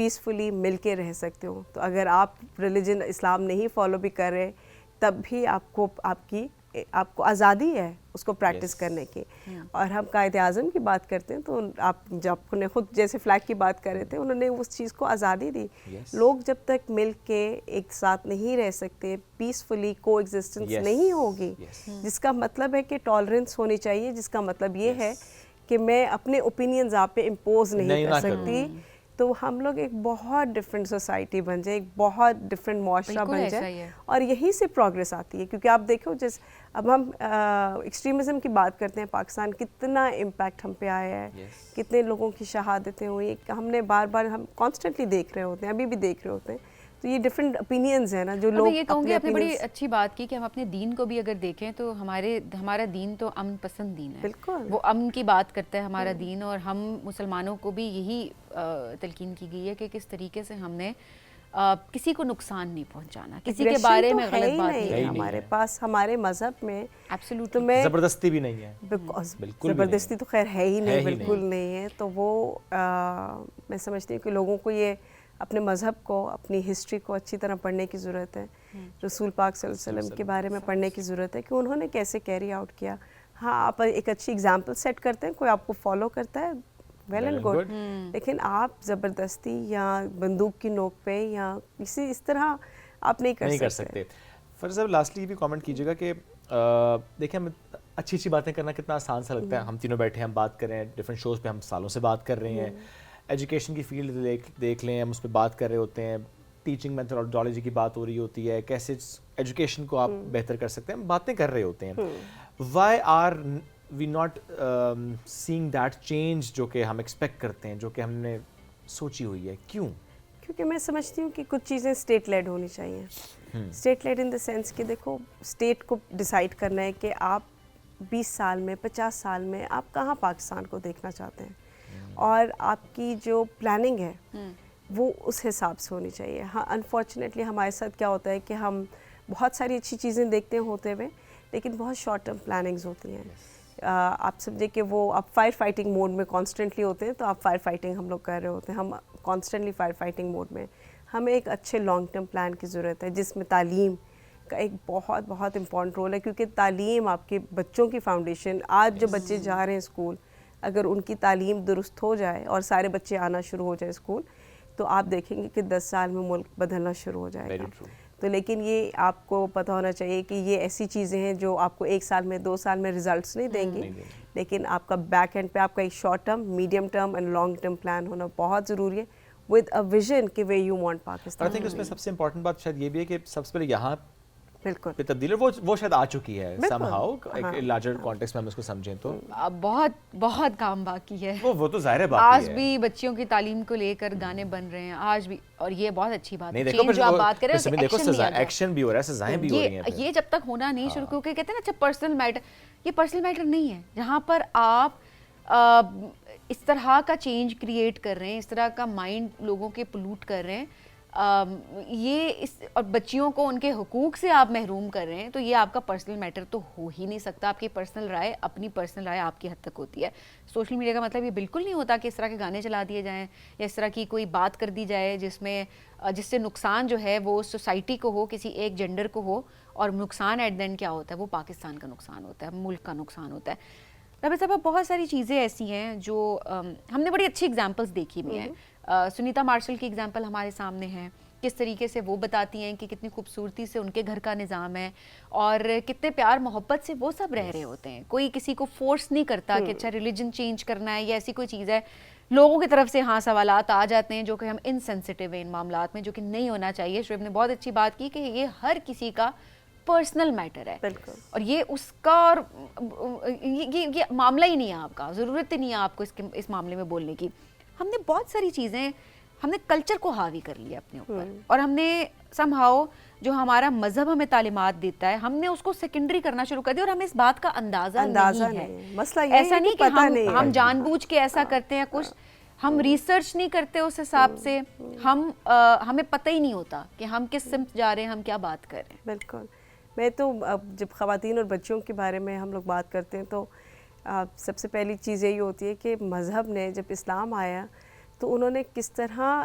پیسفلی مل کے رہ سکتے ہو. تو اگر آپ ریلیجن اسلام نہیں فالو بھی کر رہے تب بھی آپ کو آزادی ہے اس کو پریکٹس کرنے کی. اور ہم قائد اعظم کی بات کرتے ہیں تو آپ جب نے خود جیسے فلیگ کی بات کر رہے تھے, انہوں نے اس چیز کو آزادی دی. لوگ جب تک مل کے ایک ساتھ نہیں رہ سکتے, پیسفلی کو ایگزسٹنس نہیں ہوگی, جس کا مطلب ہے کہ ٹالرنس ہونی چاہیے, جس کا مطلب یہ ہے کہ میں اپنے اوپینینز آپ پہ امپوز نہیں کر سکتی, تو ہم لوگ ایک بہت ڈفرینٹ سوسائٹی بن جائے, ایک بہت ڈفرینٹ معاشرہ بن جائے. اور یہیں سے پروگریس آتی ہے, کیونکہ آپ دیکھو اب ہم ایکسٹریمزم کی بات کرتے ہیں, پاکستان کتنا امپیکٹ ہم پہ آیا ہے, کتنے لوگوں کی شہادتیں ہوئی, ہم نے بار بار ہم کانسٹنٹلی دیکھ رہے ہوتے ہیں, ابھی بھی دیکھ رہے ہوتے ہیں. تو یہ ڈفرینٹ اپینینز ہیں نا جو لوگ. میں یہ کہوں گی آپ نے بڑی اچھی بات کی کہ ہم اپنے دین کو بھی اگر دیکھیں تو ہمارا دین تو امن پسند دین ہے. بالکل وہ امن کی بات کرتا ہے ہمارا دین, اور ہم مسلمانوں کو بھی یہی تلقین کی گئی ہے کہ کس طریقے سے ہم نے کسی کو نقصان نہیں پہنچانا, کسی کے بارے میں غلط بات نہیں. ہمارے پاس ہمارے مذہب میں ایبسلیوٹلی زبردستی بھی نہیں ہے, بالکل زبردستی تو خیر ہے ہی نہیں, بالکل نہیں ہے. تو وہ میں سمجھتی ہوں کہ لوگوں کو یہ اپنے مذہب کو, اپنی ہسٹری کو اچھی طرح پڑھنے کی ضرورت ہے, رسول پاک صلی اللہ علیہ وسلم کے بارے میں پڑھنے کی ضرورت ہے کہ انہوں نے کیسے کیری آؤٹ کیا. ہاں آپ ایک اچھی اگزامپل سیٹ کرتے ہیں, کوئی آپ کو فالو کرتا ہے, ویل اینڈ گڈ, لیکن آپ زبردستی یا بندوق کی نوک پہ یا کسی اس طرح آپ نہیں کر سکتے. فرض صاحب لاسٹلی یہ بھی کامنٹ کیجیے گا کہ دیکھیں ہمیں اچھی اچھی باتیں کرنا کتنا آسان سا لگتا ہے, ہم تینوں بیٹھے ہیں, ہم بات کر رہے ہیں, ڈفرینٹ شوز پہ ہم سالوں سے بات کر رہے ہیں, ایجوکیشن کی فیلڈ دیکھ لیں, ہم اس پہ بات کر رہے ہوتے ہیں, ٹیچنگ میتھڈالوجی کی بات ہو رہی ہوتی ہے, کیسے ایجوکیشن کو آپ بہتر کر سکتے ہیں, ہم باتیں کر رہے ہوتے ہیں. Why are we not seeing that change جو کہ ہم ایکسپیکٹ کرتے ہیں, جو کہ ہم نے سوچی ہوئی ہے, کیوں؟ کیونکہ میں سمجھتی ہوں کہ کچھ چیزیں اسٹیٹ لیڈ ہونی چاہیے. State lead in the sense کہ دیکھو اسٹیٹ کو ڈیسائیڈ کرنا ہے کہ آپ 20 سال میں 50 سال میں آپ کہاں پاکستان کو دیکھنا چاہتے ہیں, اور آپ کی جو پلاننگ ہے وہ اس حساب سے ہونی چاہیے. ہاں انفارچونیٹلی ہمارے ساتھ کیا ہوتا ہے کہ ہم بہت ساری اچھی چیزیں دیکھتے ہوتے ہوئے لیکن بہت شارٹ ٹرم پلاننگز ہوتی ہیں. آپ سمجھے کہ وہ آپ فائر فائٹنگ موڈ میں کانسٹنٹلی ہوتے ہیں, تو آپ فائر فائٹنگ ہم لوگ کر رہے ہوتے ہیں, ہم کانسٹنٹلی فائر فائٹنگ موڈ میں. ہمیں ایک اچھے لانگ ٹرم پلان کی ضرورت ہے جس میں تعلیم کا ایک بہت بہت امپورٹنٹ رول ہے, کیونکہ تعلیم آپ کے بچوں کی فاؤنڈیشن. آج جو بچے جا رہے ہیں اسکول, اگر ان کی تعلیم درست ہو جائے اور سارے بچے آنا شروع ہو جائے اسکول, تو آپ دیکھیں گے کہ 10 سال میں ملک بدلنا شروع ہو جائے گا. تو لیکن یہ آپ کو پتہ ہونا چاہیے کہ یہ ایسی چیزیں ہیں جو آپ کو 1 سال میں 2 سال میں ریزلٹس نہیں دیں گی, لیکن آپ کا بیک اینڈ پہ آپ کا ایک short term, medium term and long term plan ہونا بہت ضروری ہے, ود اے ویژن کہ way you want Pakistan. I think اس میں سب سے امپورٹنٹ بات شاید یہ بھی ہے کہ سب سے پہلے یہاں بالکل پہ تبدیلی وہ شاید آ چکی ہے سم ہاؤ, ایک لارجر کانٹیکسٹ میں ہم اس کو سمجھیں تو بہت کام باقی ہے. وہ تو ظاہر ہے باقی ہے. آج بھی بچیوں کی تعلیم کو لے کر گانے بن رہے ہیں آج بھی, اور یہ بہت اچھی بات ہے. چینج جو آپ بات کر رہے ہیں, ایکشن بھی ہو رہا ہے, سزائیں بھی ہو رہی ہیں. یہ جب تک ہونا نہیں شروع, کیونکہ کہتے ہیں نا اچھا پرسنل میٹر, یہ پرسنل میٹر نہیں ہے جہاں پر آپ اس طرح کا چینج کریٹ کر رہے ہیں, اس طرح کا مائنڈ لوگوں کے پلوٹ کر رہے ہیں, یہ اور بچیوں کو ان کے حقوق سے آپ محروم کر رہے ہیں, تو یہ آپ کا پرسنل میٹر تو ہو ہی نہیں سکتا. آپ کی پرسنل رائے, اپنی پرسنل رائے آپ کی حد تک ہوتی ہے. سوشل میڈیا کا مطلب یہ بالکل نہیں ہوتا کہ اس طرح کے گانے چلا دیے جائیں یا اس طرح کی کوئی بات کر دی جائے جس سے نقصان جو ہے وہ سوسائٹی کو ہو, کسی ایک جینڈر کو ہو, اور نقصان ایٹ دین کیا ہوتا ہے, وہ پاکستان کا نقصان ہوتا ہے, ملک کا نقصان ہوتا ہے. رابعہ صاحبہ بہت ساری چیزیں ایسی ہیں جو ہم نے بڑی اچھی اگزامپلس دیکھی ہوئی ہیں. سنیتا مارشل کی اگزامپل ہمارے سامنے ہے, کس طریقے سے وہ بتاتی ہیں کہ کتنی خوبصورتی سے ان کے گھر کا نظام ہے اور کتنے پیار محبت سے وہ سب رہ رہے ہوتے ہیں. کوئی کسی کو فورس نہیں کرتا کہ اچھا ریلیجن چینج کرنا ہے یا ایسی کوئی چیز ہے. لوگوں کی طرف سے ہاں سوالات آ جاتے ہیں جو کہ ہم انسینسٹیو ہیں ان معاملات میں, جو کہ نہیں ہونا چاہیے. شعیب نے بہت اچھی بات کی کہ یہ ہر کسی کا پرسنل میٹر ہے, اور یہ اس کا, اور یہ معاملہ ہی نہیں ہے آپ کا, ضرورت ہی نہیں ہے آپ کو اس معاملے میں بولنے کی. ہم نے بہت ساری چیزیں, ہم نے کلچر کو حاوی کر لیا اپنے اوپر, اور ہم نے سم ہاؤ جو ہمارا مذہب ہمیں تعلیمات دیتا ہے ہم نے اس کو سیکنڈری کرنا شروع کر دیا, اور ہمیں اس بات کا اندازہ نہیں ہے. مسئلہ ایسا نہیں کہ ہم جان بوجھ کے ایسا کرتے ہیں کچھ, ہم ریسرچ نہیں کرتے اس حساب سے, ہمیں پتہ ہی نہیں ہوتا کہ ہم کس سمت جا رہے ہیں, ہم کیا بات کر رہے ہیں. بالکل. میں تو جب خواتین اور بچیوں کے بارے میں ہم لوگ بات کرتے ہیں تو سب سے پہلی چیز یہی ہوتی ہے کہ مذہب نے جب اسلام آیا تو انہوں نے کس طرح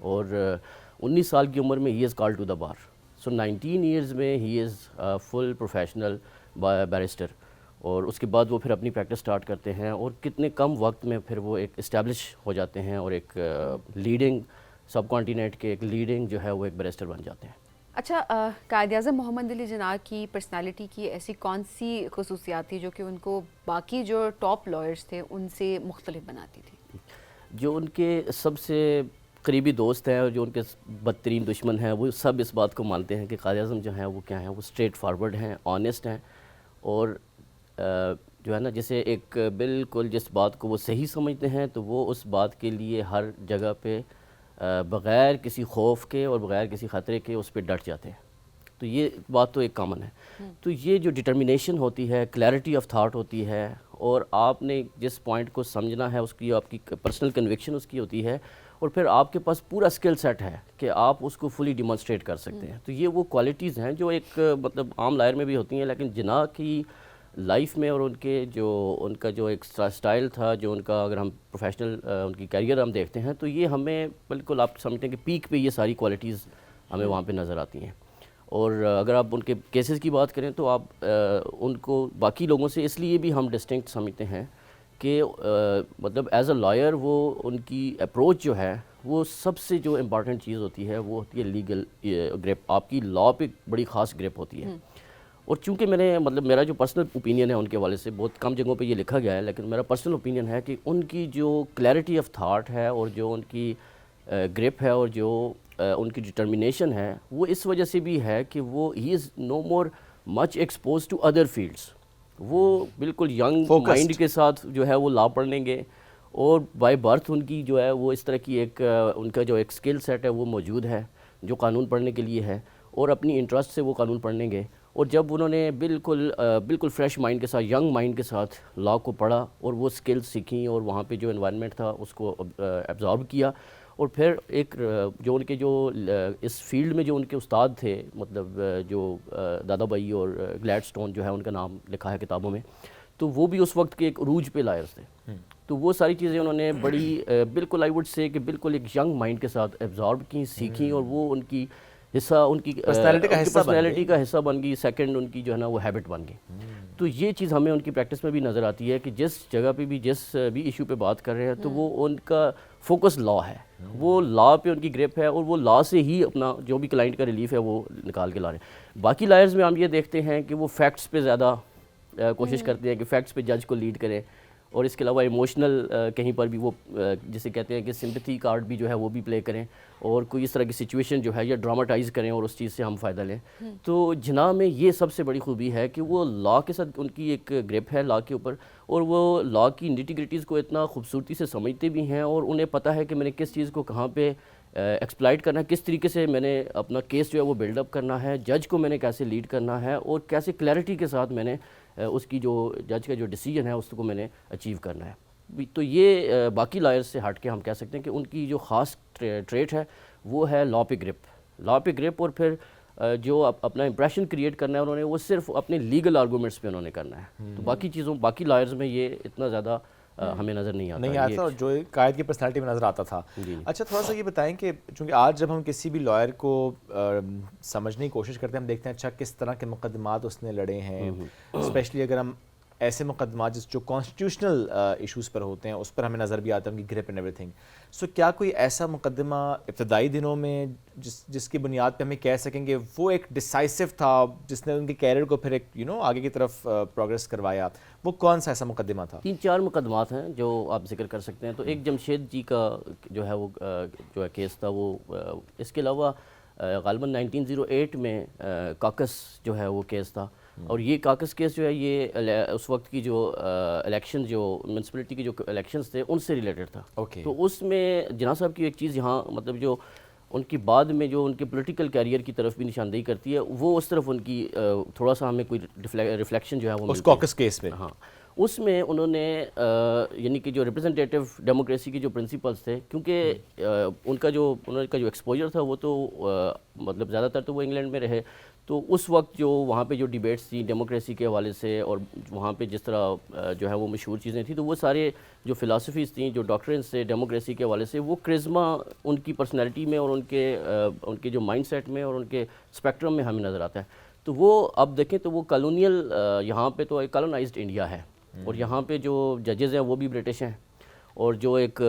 اور 19 سال کی عمر میں ہی از call to the bar. So 19 years میں ہی از فل پروفیشنل بیرسٹر, اور اس کے بعد وہ پھر اپنی پریکٹس سٹارٹ کرتے ہیں, اور کتنے کم وقت میں پھر وہ ایک اسٹیبلش ہو جاتے ہیں, اور ایک لیڈنگ سب کانٹیننٹ کے ایک لیڈنگ جو ہے وہ ایک بیرسٹر بن جاتے ہیں. اچھا, قائد اعظم محمد علی جناح کی پرسنالٹی کی ایسی کون سی خصوصیات تھی جو کہ ان کو باقی جو ٹاپ لائرز تھے ان سے مختلف بناتی تھی؟ جو ان کے سب سے قریبی دوست ہیں اور جو ان کے بدترین دشمن ہیں, وہ سب اس بات کو مانتے ہیں کہ قائد اعظم جو ہیں وہ کیا ہیں, وہ اسٹریٹ فارورڈ ہیں, آنیسٹ ہیں, اور جو ہے نا جیسے ایک بالکل جس بات کو وہ صحیح سمجھتے ہیں تو وہ اس بات کے لیے ہر جگہ پہ بغیر کسی خوف کے اور بغیر کسی خطرے کے اس پہ ڈٹ جاتے ہیں. تو یہ بات تو ایک کامن ہے. تو یہ جو ڈٹرمینیشن ہوتی ہے, کلیئرٹی آف تھاٹ ہوتی ہے, اور آپ نے جس پوائنٹ کو سمجھنا ہے اس کی آپ کی پرسنل کنوکشن اس کی ہوتی ہے, اور پھر آپ کے پاس پورا اسکل سیٹ ہے کہ آپ اس کو فلی ڈیمانسٹریٹ کر سکتے ہیں. تو یہ وہ کوالٹیز ہیں جو ایک مطلب عام لائر میں بھی ہوتی ہیں, لیکن جناح کی لائف میں اور ان کا جو ایک سٹائل تھا, جو ان کا اگر ہم پروفیشنل ان کی کیریئر ہم دیکھتے ہیں تو یہ ہمیں بالکل آپ سمجھتے ہیں کہ پیک پہ یہ ساری کوالٹیز ہمیں وہاں پہ نظر آتی ہیں. اور اگر آپ ان کے کیسز کی بات کریں تو آپ ان کو باقی لوگوں سے اس لیے بھی ہم ڈسٹنکٹ سمجھتے ہیں کہ مطلب ایز اے لائر وہ ان کی اپروچ جو ہے وہ سب سے جو امپارٹنٹ چیز ہوتی ہے وہ ہوتی ہے لیگل گرپ. آپ کی لاء پہ بڑی خاص گرپ ہوتی ہے. اور چونکہ میں نے مطلب میرا جو پرسنل اوپینین ہے ان کے حوالے سے, بہت کم جگہوں پہ یہ لکھا گیا ہے, لیکن میرا پرسنل اوپینین ہے کہ ان کی جو کلیئرٹی آف تھاٹ ہے اور جو ان کی گرپ ہے اور جو ان کی ڈٹرمینیشن ہے وہ اس وجہ سے بھی ہے کہ وہ ہی از نو مور مچ ایکسپوز ٹو ادر فیلڈس. وہ بالکل ینگ مائنڈ کے ساتھ جو ہے وہ لا پڑھ لیں گے, اور بائی برتھ ان کی جو ہے وہ اس طرح کی ایک ان کا جو ایک اسکل سیٹ ہے وہ موجود ہے جو قانون پڑھنے کے لیے ہے, اور اپنی انٹرسٹ سے وہ قانون پڑھیں گے. اور جب انہوں نے بالکل فریش مائنڈ کے ساتھ, ینگ مائنڈ کے ساتھ لاء کو پڑھا اور وہ سکلز سیکھیں اور وہاں پہ جو انوائرمنٹ تھا اس کو ایبزارب کیا, اور پھر ایک جو ان کے جو اس فیلڈ میں جو ان کے استاد تھے, مطلب جو دادا بھائی اور گلیڈ سٹون جو ہے ان کا نام لکھا ہے کتابوں میں, تو وہ بھی اس وقت کے ایک عروج پہ لائرز تھے. تو وہ ساری چیزیں انہوں نے بڑی بالکل آئی وڈ سے کہ بالکل ایک ینگ مائنڈ کے ساتھ ایبزارب کی, سیکھیں, اور وہ ان کی حصہ ان کی پرسنالٹی کا حصہ بن گئی. سیکنڈ ان کی جو ہے نا وہ ہیبٹ بن گئی. تو یہ چیز ہمیں ان کی پریکٹس میں بھی نظر آتی ہے کہ جس جگہ پہ بھی جس بھی ایشو پہ بات کر رہے ہیں تو وہ ان کا فوکس لاء ہے, وہ لاء پہ ان کی گرپ ہے, اور وہ لاء سے ہی اپنا جو بھی کلائنٹ کا ریلیف ہے وہ نکال کے لا رہے ہیں. باقی لائرز میں ہم یہ دیکھتے ہیں کہ وہ فیکٹس پہ زیادہ کوشش کرتے ہیں کہ فیکٹس پہ جج کو لیڈ کریں, اور اس کے علاوہ ایموشنل کہیں پر بھی وہ جسے کہتے ہیں کہ سمپتھی کارڈ بھی جو ہے وہ بھی پلے کریں, اور کوئی اس طرح کی سچویشن جو ہے یا ڈراماٹائز کریں اور اس چیز سے ہم فائدہ لیں. تو جناح میں یہ سب سے بڑی خوبی ہے کہ وہ لاء کے ساتھ ان کی ایک گرپ ہے لاء کے اوپر, اور وہ لاء کی نیٹی گریٹیز کو اتنا خوبصورتی سے سمجھتے بھی ہیں, اور انہیں پتہ ہے کہ میں نے کس چیز کو کہاں پہ ایکسپلائٹ کرنا ہے, کس طریقے سے میں نے اپنا کیس جو ہے وہ بلڈ اپ کرنا ہے, جج کو میں نے کیسے لیڈ کرنا ہے, اور کیسے کلیئرٹی کے ساتھ میں نے اس کی جو جج کا جو ڈیسیجن ہے اس کو میں نے اچیو کرنا ہے. تو یہ باقی لائرز سے ہٹ کے ہم کہہ سکتے ہیں کہ ان کی جو خاص ٹریٹ ہے وہ ہے لاء پہ گرپ, اور پھر جو اپنا امپریشن کریٹ کرنا ہے انہوں نے وہ صرف اپنے لیگل آرگومنٹس پہ انہوں نے کرنا ہے. تو باقی لائرز میں یہ اتنا زیادہ ہمیں نظر نہیں آتا اور جو قائد کی پرسنالٹی میں نظر آتا تھا. اچھا, تھوڑا سا یہ بتائیں کہ چونکہ آج جب ہم کسی بھی لائر کو سمجھنے کی کوشش کرتے ہیں ہم دیکھتے ہیں اچھا کس طرح کے مقدمات اس نے لڑے ہیں, اسپیشلی اگر ہم ایسے مقدمات جو کانسٹیٹیوشنل ایشوز پر ہوتے ہیں اس پر ہمیں نظر بھی آتا ہے ان کی گرپ اینڈ ایوری تھنگ. سو کیا کوئی ایسا مقدمہ ابتدائی دنوں میں جس کی بنیاد پہ ہمیں کہہ سکیں گے وہ ایک ڈیسائسو تھا جس نے ان کے کیریئر کو پھر ایک آگے کی طرف پروگریس کروایا, وہ کون سا ایسا مقدمہ تھا؟ 3-4 مقدمات ہیں جو آپ ذکر کر سکتے ہیں. تو ایک جمشید جی کا جو ہے وہ جو ہے کیس تھا وہ, اس کے علاوہ غالباً 1908 میں کاکس جو ہے وہ کیس تھا, اور یہ کاکس کیس جو ہے یہ اس وقت کی جو الیکشن جو میونسپلٹی کی جو الیکشنز تھے ان سے ریلیٹڈ تھا. تو اس میں جناح صاحب کی ایک چیز یہاں مطلب جو ان کی بعد میں جو ان کے پولیٹیکل کیریئر کی طرف بھی نشاندہی کرتی ہے وہ اس طرف ان کی تھوڑا سا ہمیں کوئی ریفلیکشن جو ہے وہ اس کاکس کیس میں. ہاں, اس میں انہوں نے یعنی کہ جو ریپرزنٹیٹیو ڈیموکریسی کی جو پرنسپلس تھے، کیونکہ ان کا جو ایکسپوجر تھا وہ تو مطلب زیادہ تر تو وہ انگلینڈ میں رہے، تو اس وقت جو وہاں پہ جو ڈیبیٹس تھیں ڈیموکریسی کے حوالے سے، اور وہاں پہ جس طرح جو ہے وہ مشہور چیزیں تھیں، تو وہ سارے جو فلاسفیز تھیں، جو ڈاکٹرنس تھے ڈیموکریسی کے حوالے سے، وہ کرزما ان کی پرسنالٹی میں اور ان کے جو مائنڈ سیٹ میں اور ان کے اسپیکٹرم میں ہمیں نظر آتا ہے. تو وہ اب دیکھیں تو وہ کالونیل، یہاں پہ تو ایک کالونائزڈ انڈیا ہے، اور یہاں پہ جو ججز ہیں وہ بھی برٹش ہیں، اور جو ایک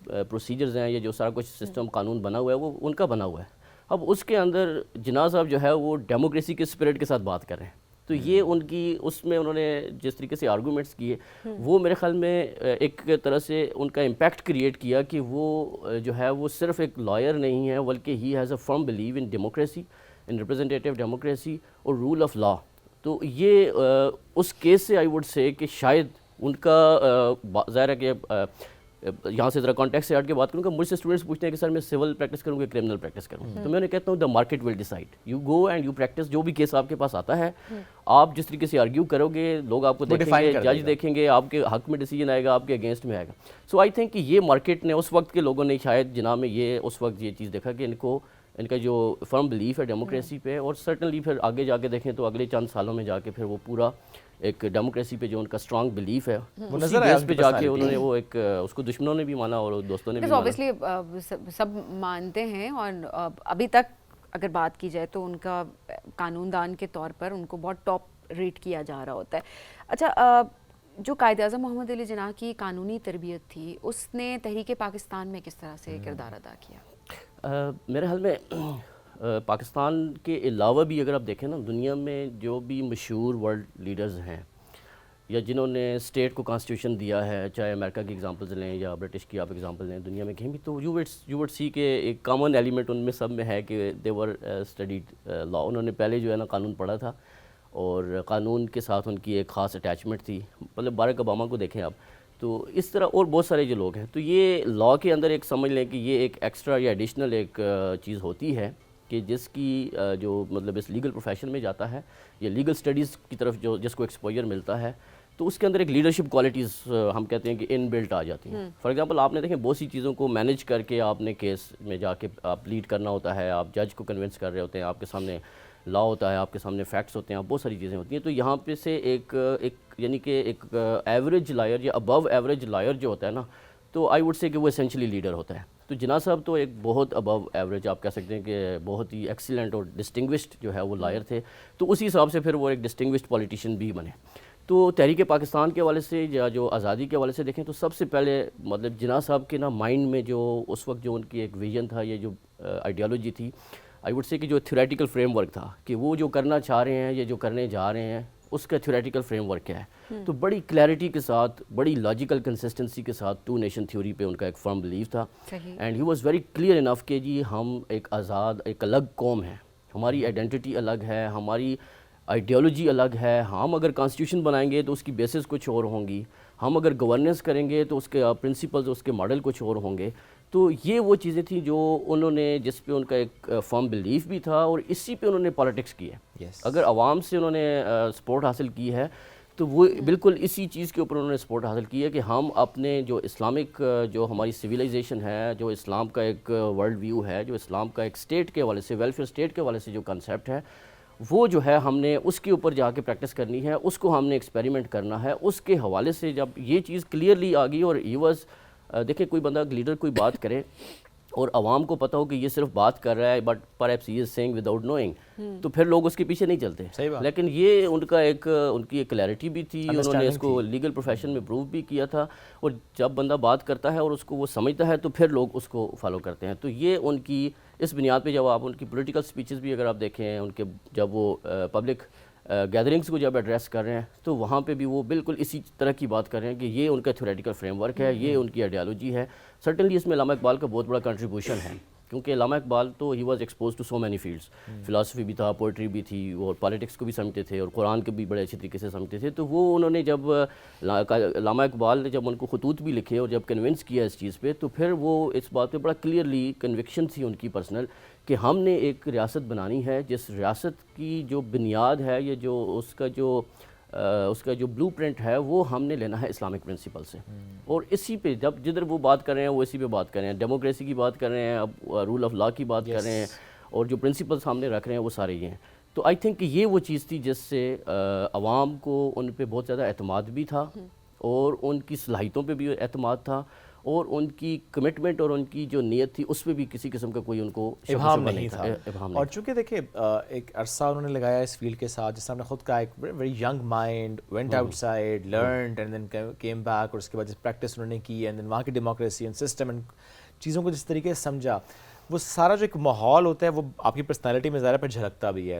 پروسیجرز ہیں، یہ جو سارا کچھ سسٹم قانون بنا ہوا ہے وہ ان کا بنا ہوا ہے. اب اس کے اندر جناح صاحب جو ہے وہ ڈیموکریسی کے اسپرٹ کے ساتھ بات کر رہے ہیں، تو یہ ان کی اس میں انہوں نے جس طریقے سے آرگومنٹس کیے وہ میرے خیال میں ایک طرح سے ان کا امپیکٹ کریٹ کیا کہ وہ جو ہے وہ صرف ایک لائر نہیں ہے، بلکہ he has a firm believe in democracy, in representative democracy اور رول آف لا. تو یہ اس کیس سے آئی ووڈ سے کہ شاید ان کا ظاہر ہے کہ یہاں سے ذرا کانٹیکٹ سے ہٹ کے بات کروں گا، مجھ سے اسٹوڈنٹس پوچھتے ہیں کہ سر میں سول پریکٹس کروں گا کرمنل پریکٹس کروں، تو میں انہیں کہتا ہوں the market will decide, you go and you practice. جو بھی کیس آپ کے پاس آتا ہے، آپ جس طریقے سے آرگیو کرو گے، لوگ آپ کو دیکھیں گے، جج دیکھیں گے، آپ کے حق میں ڈیسیجن آئے گا، آپ کے اگینسٹ میں آئے گا. سو آئی تھنک کہ یہ مارکیٹ نے اس وقت کے لوگوں نے شاید جناح میں یہ اس وقت یہ چیز دیکھا کہ ان کا جو فرم بلیف ہے ڈیموکریسی پہ، اور سرٹنلی پھر آگے جا کے دیکھیں تو اگلے چند سالوں میں جا کے پھر وہ پورا ایک ڈیموکریسی پہ جو ان کا اسٹرانگ بلیف ہے اسی بیس پہ جا کے انہوں نے وہ ایک اس کو دشمنوں نے بھی مانا اور دوستوں نے بھی مانا. اوبیسلی سب مانتے ہیں، اور ابھی تک اگر بات کی جائے تو ان کا قانون دان کے طور پر ان کو بہت ٹاپ ریٹ کیا جا رہا ہوتا ہے. اچھا، جو قائد اعظم محمد علی جناح کی قانونی تربیت تھی، اس نے تحریک پاکستان میں کس طرح سے کردار ادا کیا؟ میرے حال میں پاکستان کے علاوہ بھی اگر آپ دیکھیں نا، دنیا میں جو بھی مشہور ورلڈ لیڈرز ہیں یا جنہوں نے اسٹیٹ کو کانسٹیٹیوشن دیا ہے، چاہے امریکہ کی ایگزامپلز لیں یا برٹش کی آپ ایگزامپل لیں، دنیا میں کہیں بھی، تو یو وڈ سی کہ ایک کامن ایلیمنٹ ان میں سب میں ہے کہ دے ور اسٹڈیڈ لا. انہوں نے پہلے جو ہے نا قانون پڑھا تھا، اور قانون کے ساتھ ان کی ایک خاص اٹیچمنٹ تھی. مطلب باراک اوباما کو دیکھیں آپ، تو اس طرح اور بہت سارے جو لوگ ہیں، تو یہ لا کے اندر ایک سمجھ لیں کہ یہ ایک ایکسٹرا یا ایڈیشنل ایک چیز ہوتی ہے کہ جس کی جو مطلب اس لیگل پروفیشن میں جاتا ہے یا لیگل سٹڈیز کی طرف جو جس کو ایکسپوجر ملتا ہے، تو اس کے اندر ایک لیڈرشپ کوالٹیز ہم کہتے ہیں کہ ان بلٹ آ جاتی ہیں. فار ایگزامپل آپ نے دیکھیں بہت سی چیزوں کو مینیج کر کے آپ نے کیس میں جا کے آپ لیڈ کرنا ہوتا ہے، آپ جج کو کنونس کر رہے ہوتے ہیں، آپ کے سامنے لا ہوتا ہے، آپ کے سامنے فیکٹس ہوتے ہیں، بہت ساری چیزیں ہوتی ہیں. تو یہاں پہ سے ایک یعنی کہ ایک ایوریج لائر یا ابو ایوریج لائر جو ہوتا ہے نا، تو آئی ووڈ سے کہ وہ اسینشلی لیڈر ہوتا ہے. تو جناح صاحب تو ایک بہت ابو ایوریج آپ کہہ سکتے ہیں کہ بہت ہی ایکسیلنٹ اور ڈسٹنگوشڈ جو ہے وہ لائر تھے. تو اسی حساب سے پھر وہ ایک ڈسٹنگوشڈ پولیٹیشین بھی بنے. تو تحریک پاکستان کے حوالے سے یا جو آزادی کے حوالے سے دیکھیں تو سب سے پہلے مطلب جناح صاحب کے نا مائنڈ میں جو اس وقت جو ان کی ایک ویژن تھا، یہ جو آئیڈیالوجی تھی، آئی ووڈ سے کہ جو تھیوریٹیکل فریم ورک تھا کہ وہ جو کرنا چاہ رہے ہیں یا جو کرنے جا رہے ہیں اس کا تھیوریٹیکل فریم ورک کیا ہے. تو بڑی کلیئرٹی کے ساتھ، بڑی لاجیکل کنسسٹنسی کے ساتھ ٹو نیشن تھیوری پہ ان کا ایک فرم بلیف تھا. And he was very clear enough کہ جی ہم ایک آزاد ایک الگ قوم ہیں، ہماری آئیڈینٹی الگ ہے، ہماری آئیڈیالوجی الگ ہے. ہم اگر کانسٹیٹیوشن بنائیں گے تو اس کی بیسس کچھ اور ہوں گی، ہم اگر گورننس کریں گے تو اس کے پرنسپلز اس کے ماڈل کچھ اور ہوں گے. تو یہ وہ چیزیں تھیں جو انہوں نے جس پہ ان کا ایک فرم بلیف بھی تھا، اور اسی پہ انہوں نے پالیٹکس کی ہے. اگر عوام سے انہوں نے سپورٹ حاصل کی ہے تو وہ بالکل اسی چیز کے اوپر انہوں نے سپورٹ حاصل کی ہے کہ ہم اپنے جو اسلامک جو ہماری سویلائزیشن ہے، جو اسلام کا ایک ورلڈ ویو ہے، جو اسلام کا ایک اسٹیٹ کے حوالے سے ویلفیئر اسٹیٹ کے حوالے سے جو کنسیپٹ ہے، وہ جو ہے ہم نے اس کے اوپر جا کے پریکٹس کرنی ہے، اس کو ہم نے ایکسپیریمنٹ کرنا ہے. اس کے حوالے سے جب یہ چیز کلیئرلی آ گئی، اور ہی واز دیکھیں کوئی بندہ لیڈر کوئی بات کرے اور عوام کو پتہ ہو کہ یہ صرف بات کر رہا ہے but perhaps he is seeing without knowing, تو پھر لوگ اس کے پیچھے نہیں چلتے. لیکن یہ ان کا ایک ان کی ایک کلیئرٹی بھی تھی، انہوں نے اس کو لیگل پروفیشن میں پروو بھی کیا تھا، اور جب بندہ بات کرتا ہے اور اس کو وہ سمجھتا ہے تو پھر لوگ اس کو فالو کرتے ہیں. تو یہ ان کی اس بنیاد پہ جب آپ ان کی پولیٹیکل سپیچز بھی اگر آپ دیکھیں، ان کے جب وہ پبلک گیدرنگس کو جب ایڈریس کر رہے ہیں تو وہاں پہ بھی وہ بالکل اسی طرح کی بات کر رہے ہیں کہ یہ ان کا تھیوریٹیکل فریم ورک ہے، یہ ان کی آئیڈیالوجی ہے. سرٹنلی اس میں علامہ اقبال کا بہت بڑا کنٹریبیوشن ہے، کیونکہ علامہ اقبال تو he was exposed to so many fields, philosophy بھی تھا، پوئٹری بھی تھی، اور پالیٹکس کو بھی سمجھتے تھے، اور قرآن کو بھی بڑے اچھے طریقے سے سمجھتے تھے. تو وہ انہوں نے جب علامہ اقبال نے جب ان کو خطوط بھی لکھے اور جب کنونس کیا اس چیز پہ، تو پھر وہ اس بات پہ بڑا کلیئرلی کنوکشن تھی ان کی پرسنل کہ ہم نے ایک ریاست بنانی ہے جس ریاست کی جو بنیاد ہے، یہ جو اس کا جو اس کا جو بلو پرنٹ ہے وہ ہم نے لینا ہے اسلامک پرنسپل سے, اور اسی پہ جب جدھر وہ بات کر رہے ہیں وہ اسی پہ بات کر رہے ہیں, ڈیموکریسی کی بات کر رہے ہیں, اب رول آف لا کی بات کر رہے ہیں, اور جو پرنسپلس ہم نے رکھ رہے ہیں وہ سارے یہ ہیں. تو آئی تھنک کہ یہ وہ چیز تھی جس سے عوام کو ان پہ بہت زیادہ اعتماد بھی تھا, اور ان کی صلاحیتوں پہ بھی اعتماد تھا, اور ان کی کمٹمنٹ اور ان کی جو نیت تھی اس پہ بھی کسی قسم کا کوئی ان کو ابہام نہیں تھا. اور چونکہ دیکھیں ایک عرصہ انہوں نے لگایا اس فیلڈ کے ساتھ, جس سے ہم نے خود کہا ایک very young mind went outside, learned and then came back, اور اس کے بعد پریکٹس انہوں نے کی, اینڈ دین وہاں کی ڈیموکریسی اینڈ سسٹم اینڈ چیزوں کو جس طریقے سے سمجھا, وہ سارا جو ایک ماحول ہوتا ہے وہ آپ کی پرسنالٹی میں ظاہر پر جھلکتا بھی ہے.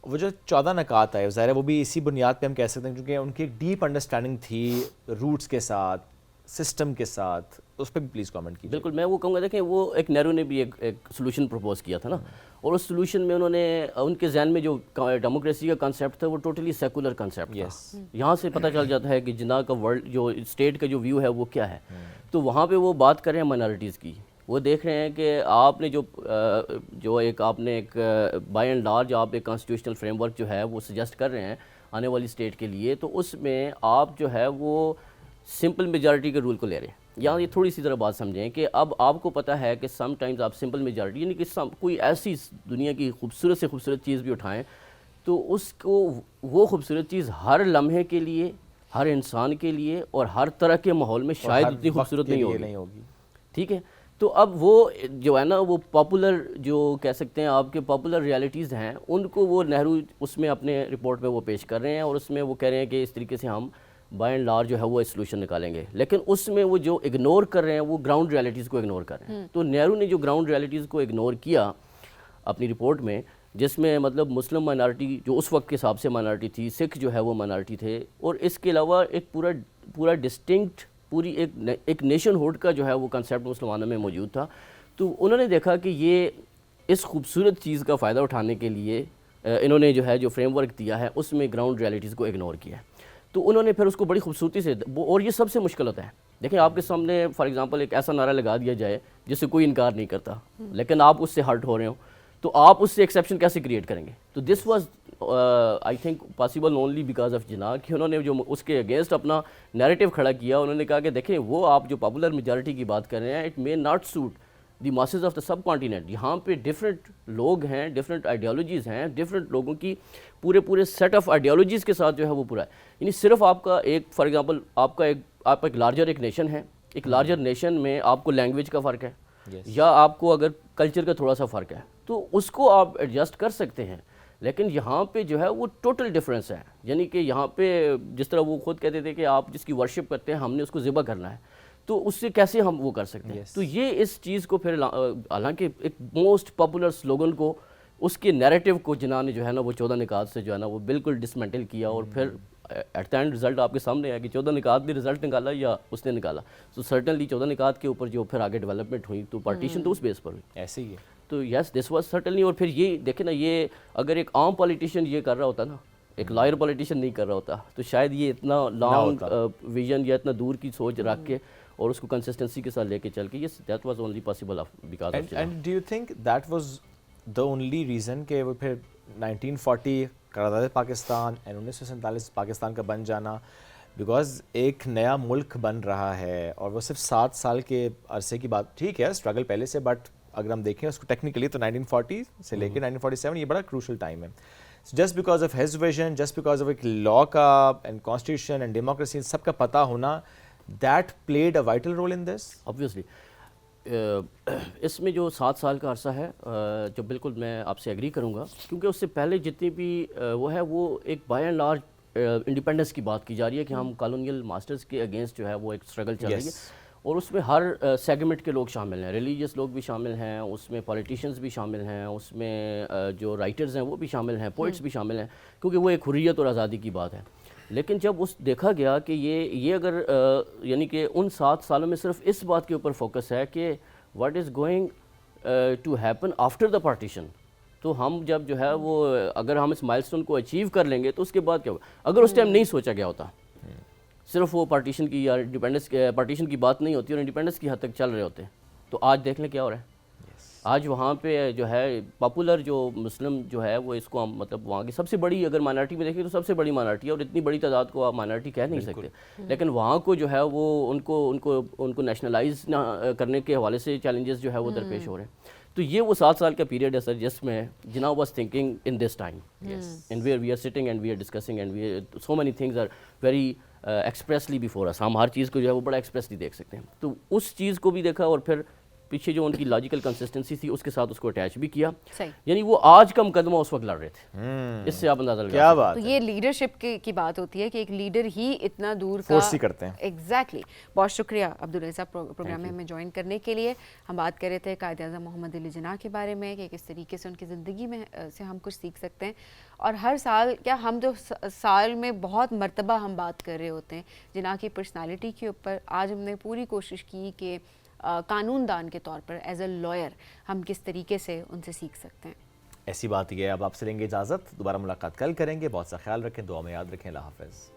وہ جو 14 نکات آئے ظاہر ہے وہ بھی اسی بنیاد پہ ہم کہہ سکتے ہیں, کیونکہ ان کی ایک ڈیپ انڈرسٹینڈنگ تھی روٹس کے ساتھ, سسٹم کے ساتھ. اس پہ بھی پلیز کامنٹ کیجیے. بالکل, میں وہ کہوں گا, دیکھیں وہ ایک نہرو نے بھی ایک سولوشن پروپوز کیا تھا نا, اور اس سولوشن میں انہوں نے ان کے ذہن میں جو ڈیموکریسی کا کانسیپٹ تھا وہ ٹوٹلی سیکولر کانسیپٹ تھا. یہاں سے پتہ چل جاتا ہے کہ جناح کا ورلڈ جو اسٹیٹ کا جو ویو ہے وہ کیا ہے. تو وہاں پہ وہ بات کر رہے ہیں مائنارٹیز کی, وہ دیکھ رہے ہیں کہ آپ نے جو ایک آپ نے ایک بائی اینڈ لارج آپ ایک کانسٹیٹیوشنل فریم ورک جو ہے وہ سجیسٹ کر رہے ہیں آنے والی اسٹیٹ کے لیے, تو اس میں آپ جو ہے وہ سمپل میجارٹی کے رول کو لے رہے ہیں. یہاں یہ تھوڑی سی ذرا بات سمجھیں کہ اب آپ کو پتہ ہے کہ سم ٹائمز آپ سمپل میجارٹی یعنی کہ کوئی ایسی دنیا کی خوبصورت سے خوبصورت چیز بھی اٹھائیں تو اس کو وہ خوبصورت چیز ہر لمحے کے لیے, ہر انسان کے لیے اور ہر طرح کے ماحول میں شاید اتنی خوبصورت نہیں ہوگی. ٹھیک ہے, تو اب وہ جو ہے نا وہ پاپولر جو کہہ سکتے ہیں آپ کے پاپولر ریالٹیز ہیں ان کو وہ نہرو اس میں اپنے رپورٹ میں وہ پیش کر رہے ہیں, اور اس میں وہ کہہ رہے ہیں کہ اس طریقے سے ہم بائی اینڈ لارج جو ہے وہ سولوشن نکالیں گے. لیکن اس میں وہ جو اگنور کر رہے ہیں وہ گراؤنڈ ریالٹیز کو اگنور کر رہے ہیں. تو نہرو نے جو گراؤنڈ ریالٹیز کو اگنور کیا اپنی رپورٹ میں, جس میں مطلب مسلم مائنارٹی جو اس وقت کے حساب سے مائنارٹی تھی, سکھ جو ہے وہ مائنارٹی تھے, اور اس کے علاوہ ایک پورا ڈسٹنکٹ پوری ایک نیشن ہوڈ کا جو ہے وہ کنسیپٹ مسلمانوں میں موجود تھا. تو انہوں نے دیکھا کہ یہ اس خوبصورت چیز کا فائدہ اٹھانے کے لیے انہوں نے جو ہے جو فریم ورک دیا ہے اس میں گراؤنڈ ریالٹیز کو اگنور کیا ہے. تو انہوں نے پھر اس کو بڑی خوبصورتی سے, اور یہ سب سے مشکل ہوتا ہے. دیکھیں آپ کے سامنے فار ایگزامپل ایک ایسا نعرہ لگا دیا جائے جس سے کوئی انکار نہیں کرتا, لیکن آپ اس سے ہرٹ ہو رہے ہوں, تو آپ اس سے ایکسیپشن کیسے کریٹ کریں گے. تو this was I think possible only because of Jinnah, کہ انہوں نے جو اس کے اگینسٹ اپنا نیریٹو کھڑا کیا. انہوں نے کہا کہ دیکھیں وہ آپ جو پاپولر میجارٹی کی بات کر رہے ہیں, it may not suit the masses of the subcontinent. یہاں پہ ڈفرینٹ لوگ ہیں, ڈفرینٹ آئیڈیالوجیز ہیں, ڈفرینٹ لوگوں کی پورے سیٹ آف آئیڈیالوجیز کے ساتھ جو ہے وہ پورا ہے. یعنی صرف آپ کا ایک فار ایگزامپل آپ ایک لارجر ایک نیشن ہے, ایک لارجر نیشن میں آپ کو لینگویج کا فرق ہے, یا آپ کو اگر کلچر کا تھوڑا سا فرق ہے, تو اس کو آپ ایڈجسٹ کر سکتے ہیں. لیکن یہاں پہ جو ہے وہ ٹوٹل ڈفرینس ہے. یعنی کہ یہاں پہ جس طرح وہ خود کہتے تھے کہ آپ جس کی ورشپ کرتے ہیں ہم نے اس کو ذبح کرنا ہے, تو اس سے کیسے ہم وہ کر سکتے ہیں. تو یہ اس چیز کو پھر حالانکہ ایک موسٹ پاپولر سلوگن کو اس کے نیریٹو کو جناح نے جو ہے نا وہ 14 نکات سے جو ہے نا وہ بالکل ڈسمینٹل کیا, اور پھر ایٹ دا اینڈ رزلٹ آپ کے سامنے ہے کہ 14 نکات نے رزلٹ نکالا یا اس نے نکالا. تو سرٹنلی 14 نکات کے اوپر جو پھر آگے ڈیولپمنٹ ہوئی تو پارٹیشن تو اس بیس پر ہوئی. ایسے ہی ہے. تو یس دس واز سرٹنلی. اور پھر یہ دیکھیں نا, یہ اگر ایک عام پولیٹیشین یہ کر رہا ہوتا نا, ایک لائر پولیٹیشین نہیں کر رہا ہوتا, تو شاید یہ اتنا لانگ ویژن یا اتنا دور کی سوچ رکھ کے اور اس کو کنسسٹنسی کے ساتھ لے کے چل کے, yes that was only possible because of. And do you think that was the only reason کہ وہ پھر 1940 قرارداد پاکستان اینڈ 1947 پاکستان کا بن جانا, بیکاز ایک نیا ملک بن رہا ہے اور وہ صرف 7 سال کے عرصے کی بات, ٹھیک ہے اسٹرگل پہلے سے, بٹ اگر ہم دیکھیں اس کو ٹیکنیکلی تو 1940 سے لے کے 1947 یہ بڑا کروشل ٹائم ہے. Just because of his vision, just because of ایک لا کا اینڈ کانسٹیٹیوشن اینڈ ڈیموکریسی سب کا پتہ ہونا, that played a vital role in this. Obviously اس میں جو 7 سال کا عرصہ ہے جو بالکل میں آپ سے ایگری کروں گا, کیونکہ اس سے پہلے جتنی بھی وہ ہے وہ ایک بائی اینڈ لارج انڈیپینڈنس کی بات کی جا رہی ہے کہ ہم کالونیل ماسٹرز کے اگینسٹ جو ہے وہ ایک اسٹرگل چل رہی ہے, اور اس میں ہر سیگمنٹ کے لوگ شامل ہیں, ریلیجیس لوگ بھی شامل ہیں, اس میں پولیٹیشینز بھی شامل ہیں, اس میں جو رائٹرز ہیں وہ بھی شامل ہیں, پوئٹس بھی شامل ہیں, کیونکہ وہ ایک حریت اور آزادی کی بات ہے. لیکن جب اس دیکھا گیا کہ یہ اگر یعنی کہ ان 7 سالوں میں صرف اس بات کے اوپر فوکس ہے کہ what is going to happen after the partition, تو ہم جب جو ہے وہ اگر ہم اس مائل سٹون کو اچیو کر لیں گے تو اس کے بعد کیا ہوگا. اگر اس ٹائم نہیں سوچا گیا ہوتا, صرف وہ پارٹیشن کی یا پارٹیشن کی بات نہیں ہوتی اور انڈیپینڈنس کی حد تک چل رہے ہوتے, تو آج دیکھ لیں کیا ہو رہا ہے. آج وہاں پہ جو ہے پاپولر جو مسلم جو ہے وہ اس کو ہم مطلب وہاں کی سب سے بڑی اگر مائنارٹی میں دیکھیں تو سب سے بڑی مائنارٹی ہے، اور اتنی بڑی تعداد کو آپ مائنارٹی کہہ نہیں سکتے، لیکن وہاں کو جو ہے وہ ان کو نیشنلائز کرنے کے حوالے سے چیلنجز جو ہے وہ درپیش ہو رہے ہیں. تو یہ وہ 7 سال کا پیریڈ ہے سر جس میں جناب was thinking in this time and where we are sitting and we are discussing and we so many things are very expressly before us. ہم ہر چیز کو جو ہے وہ بڑا ایکسپریسلی دیکھ سکتے ہیں. تو اس چیز کو بھی دیکھا اور پھر پیچھے جو ان کی لاجیکل کنسسٹنسی تھی اس کے ساتھ اس کو اٹیچ بھی کیا. یعنی وہ آج کا مقدمہ اس وقت لڑ رہے تھے. اس سے آپ اندازہ لگا کیا بات. تو یہ لیڈرشپ کی بات ہوتی ہے کہ ایک لیڈر ہی اتنا دور کا فورس ہی کرتے ہیں. ایگزیکٹلی. بہت شکریہ عبدالرزاق پروگرام میں ہمیں جوائن کرنے کے لیے. ہم بات کر رہے تھے قائد اعظم محمد علی جناح کے بارے میں کہ کس طریقے سے ان کی زندگی میں سے ہم کچھ سیکھ سکتے ہیں. اور ہر سال کیا ہم جو سال میں بہت مرتبہ ہم بات کر رہے ہوتے ہیں جناح کی پرسنالٹی کے اوپر. آج ہم نے پوری کوشش کی کہ قانون دان کے طور پر ایز اے لائر ہم کس طریقے سے ان سے سیکھ سکتے ہیں. ایسی بات یہ ہے. اب آپ سے لیں گے اجازت. دوبارہ ملاقات کل کریں گے. بہت سا خیال رکھیں, دعا میں یاد رکھیں. اللہ حافظ.